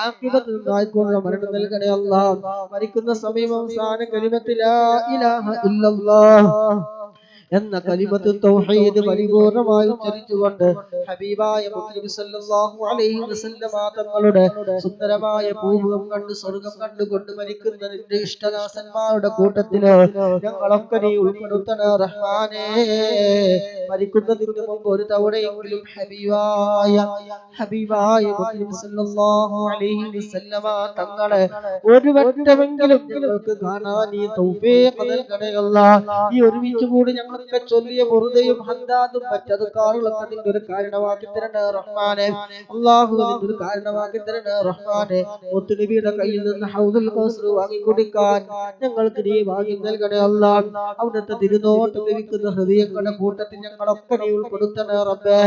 ആഖിബത്ത് നന്നായിക്കൊണ്ടുള്ള മരണം നൽകണേ അല്ലാഹ്. മരിക്കുന്ന സമയം അവസാന കലിമത്ത് ലാ ഇലാഹ ഇല്ലല്ലാഹ് എന്ന കലിമത്ത് തൗഹീദ് പരിപൂർണമായി ഉച്ചരിച്ചുകൊണ്ട് ഹബീബായ മുത്തനബി സല്ലല്ലാഹു അലൈഹി വസല്ലമ തങ്ങളുടെ സുന്ദരമായ പൂമുഖം കണ്ട് സ്വർഗം കണ്ടുകൊണ്ട് മരിക്കുന്ന നിന്റെ ഇഷ്ടദാസന്മാരുടെ കൂട്ടത്തില് ഞങ്ങളൊക്കെ നീ ഉൾപ്പെടുത്തണേ റഹ്മാനേ. മരിക്കുന്നതിന് മുമ്പ് ഒരു തവണയെങ്കിലും ഹബീബായ മുത്തനബി സല്ലല്ലാഹു അലൈഹി വസല്ലമ തങ്ങളെ ഒരു വട്ടമെങ്കിലും ഞങ്ങൾക്ക് കാണാൻ നീ തൗഫീഖ് നൽകണേ അല്ലാഹ്. ഈ ഒരുമിച്ച് കൂടി ഞങ്ങളൊക്കെ ചൊല്ലിയ ബുർദയും ഹദ്ദാദും മറ്റതുകാറുകളൊക്കെ നിന്റെ ഒരു കാരണമാക്കി തരണേ റഹ്മാനെ. അല്ലാഹു നിന്റെ ഒരു കാരണമാക്കി തരണേ റഹ്മാനെ. മുത്തുനബിയുടെ കയ്യിൽ നിന്ന് ഹൗദുൽ കൗസർ വാങ്ങി കുടിക്കാൻ ഞങ്ങൾക്ക് നീ വാങ്ങി നൽകണേ അല്ലാഹ്. അവിടുത്തെ തിരുനോട്ടം ലഭിക്കുന്ന ഹൃദയങ്ങളുടെ കൂട്ടത്തിൽ ഞങ്ങളൊക്കെ നീ ഉൾപ്പെടുത്തണേ റബ്ബേ.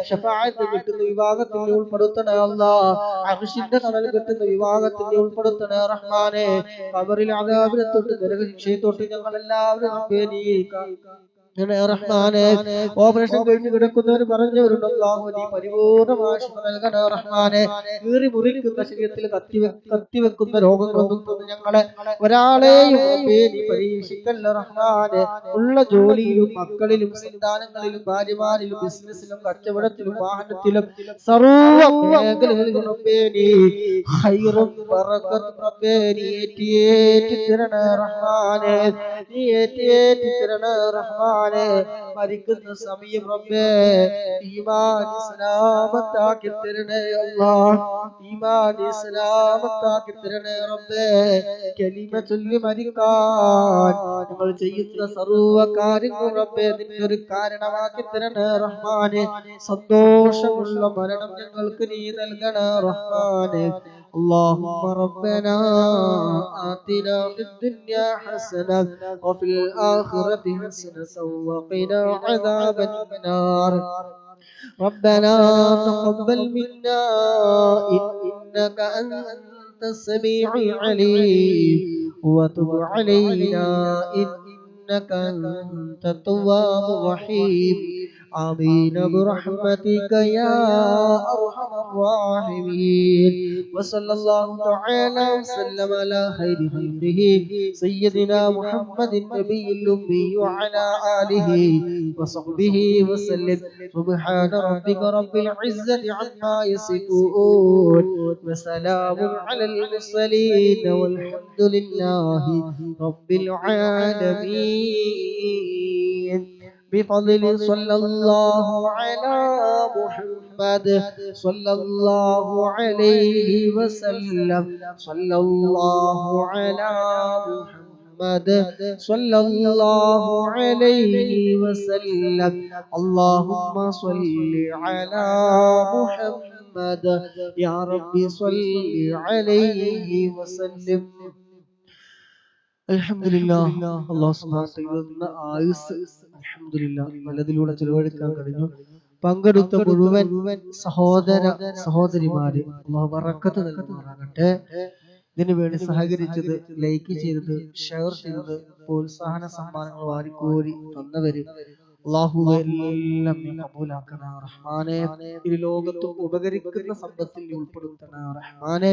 ശഫാഅത്ത് കിട്ടുന്ന വിഭാഗത്തിൽ നീ ഉൾപ്പെടുത്തണേ അല്ലാഹ്. അർശിന്റെ തണൽ കിട്ടുന്ന വിഭാഗത്തിൽ നീ ഉൾപ്പെടുത്തണേ റഹ്മാനെ. ഖബറിൽ അദാബിനെ തൊട്ട് നരകശിക്ഷയെ തൊട്ട് ഞങ്ങളെല്ലാവരും റബ്ബേ നീ റഹ്മാനെ. ഓപ്പറേഷൻ കഴിഞ്ഞ് കിടക്കുന്നവർ പറഞ്ഞവരുണ്ട് അല്ലാഹു നീ പരിപൂർണമായ ശിഫ നൽകണേ റഹ്മാനെ. കീറി മുറിക്കുന്ന ശരീരത്തിൽ കത്തിവെക്കുന്ന രോഗങ്ങളൊന്നും തന്ന് ഞങ്ങളെ ഒരാളെയും നീ പരീക്ഷിക്കല്ല റഹ്മാനെ. ഉള്ള ജോലിയിലും മക്കളിലും സന്താനങ്ങളിലും ഭാര്യമാരിലും ബിസിനസ്സിലും കച്ചവടത്തിലും വാഹനത്തിലും സർവ്വ മേഖലകളിലും റബ്ബേ നീ ഖൈറും ബറകത്തും റബ്ബേ നീ ഏറ്റി തരണേ റഹ്മാനെ. നീ ഏറ്റി തരണേ റഹ്മാനെ. മരിക്കുന്ന സമയം റബ്ബേ ഈമാൻ സലാമത്താക്കി തരണേ അല്ലാഹ്. ഈമാൻ സലാമത്താക്കി തരണേ റബ്ബേ. കലിമ ചൊല്ലി മരിക്കാൻ നമ്മൾ ചെയ്യുന്ന സർവ്വ കാര്യങ്ങളും റബ്ബേ നിന്റെ ഒരു കാരണമാക്കി തരണേ റഹ്മാനെ. സന്തോഷമുള്ള മരണം ഞങ്ങൾക്ക് നീ നൽകണേ റഹ്മാനെ. اللهم ربنا آتنا في الدنيا حسنة وفي الآخرة حسنة وقنا عذاب النار. ربنا تقبل منا إنك أنت السميع العليم وتب علينا إنك أنت التواب الرحيم. آمين برحمتك يا أرحم الراحمين. وصلى الله تعالى وسلم على خير خلقه سيدنا محمد النبي الأمي وعلى آله وصحبه وسلم. سبحان ربك رب العزة عما يصفون وسلام على المرسلين والحمد لله رب العالمين. بفضل صلى الله على محمد صلى الله عليه وسلم. صلى الله على محمد صلى الله عليه وسلم. اللهم صل على محمد يا ربي صل عليه وسلم. അൽഹംദുലില്ലാഹ്. അല്ലാഹു സുബ്ഹാനഹു വ തആല ആയുസ് അൽഹംദുലില്ലാഹ് നല്ലതിലൂടെ ചെലവഴിക്കാൻ കഴിഞ്ഞു. പങ്കെടുത്ത മുഴുവൻ സഹോദര സഹോദരിമാര് അല്ലാഹു ബറക്കത്ത് നൽകുമാറാകട്ടെ. ഇതിനു വേണ്ടി സഹകരിച്ചത്, ലൈക്ക് ചെയ്തത്, ഷെയർ ചെയ്തത്, പ്രോത്സാഹന സമ്മാനങ്ങൾ വാരിക്കോരി തന്നവര് അല്ലാഹുവേ എല്ലാം നീ കബൂലാക്കണേ റഹ്മാനെ. ഈ ലോകത്ത് ഉപകരിക്കുന്ന സമ്പത്തിൽ ഉൾപ്പെടുത്തണേ റഹ്മാനെ.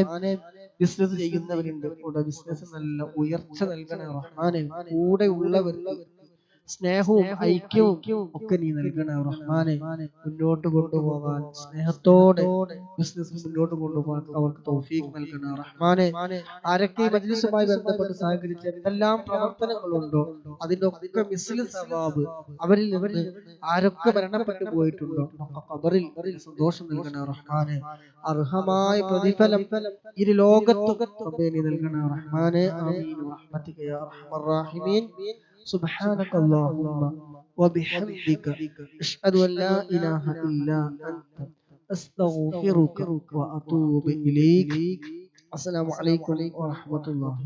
ബിസിനസ് ചെയ്യുന്നവരുണ്ട്, കൂടെ ബിസിനസ് നല്ല ഉയർച്ച നൽകണേ റഹ്മാനെ. കൂടെ ഉള്ളവർക്ക് സ്നേഹവും ഐക്യവും ഒക്കെ നീ നൽകണേ റഹ്മാനെ. മുന്നോട്ട് കൊണ്ടുപോകാൻ സ്നേഹത്തോടെ ബിസിനസ് മുന്നോട്ട് കൊണ്ടുപോകാൻ അവർക്ക് തൗഫീഖ് നൽകണേ റഹ്മാനെ. ആരൊക്കെ മജ്ലിസുമായി ബന്ധപ്പെട്ട് സഹകരിച്ച എന്തെല്ലാം പ്രവർത്തനങ്ങളുണ്ടോ അതിന്റെ ഒക്കെ മിസ്ലി സവാബ് അവരിൽ നിന്ന് ആരൊക്കെ മരണപ്പെട്ടു പോയിട്ടുണ്ടോ ഖബറിൽ സന്തോഷം നൽകണേ റഹ്മാനെ. അർഹമായ പ്രതിഫലം ഇരു ലോകത്തും നീ നൽകണേ റഹ്മാനെ. ആമീൻ റഹ്മതിക യാ അർഹമർ റഹീമീൻ. سبحانك اللهم وبحمدك أشهد أن لا إله إلا أنت أستغفرك وأتوب إليك. السلام عليكم ورحمة الله.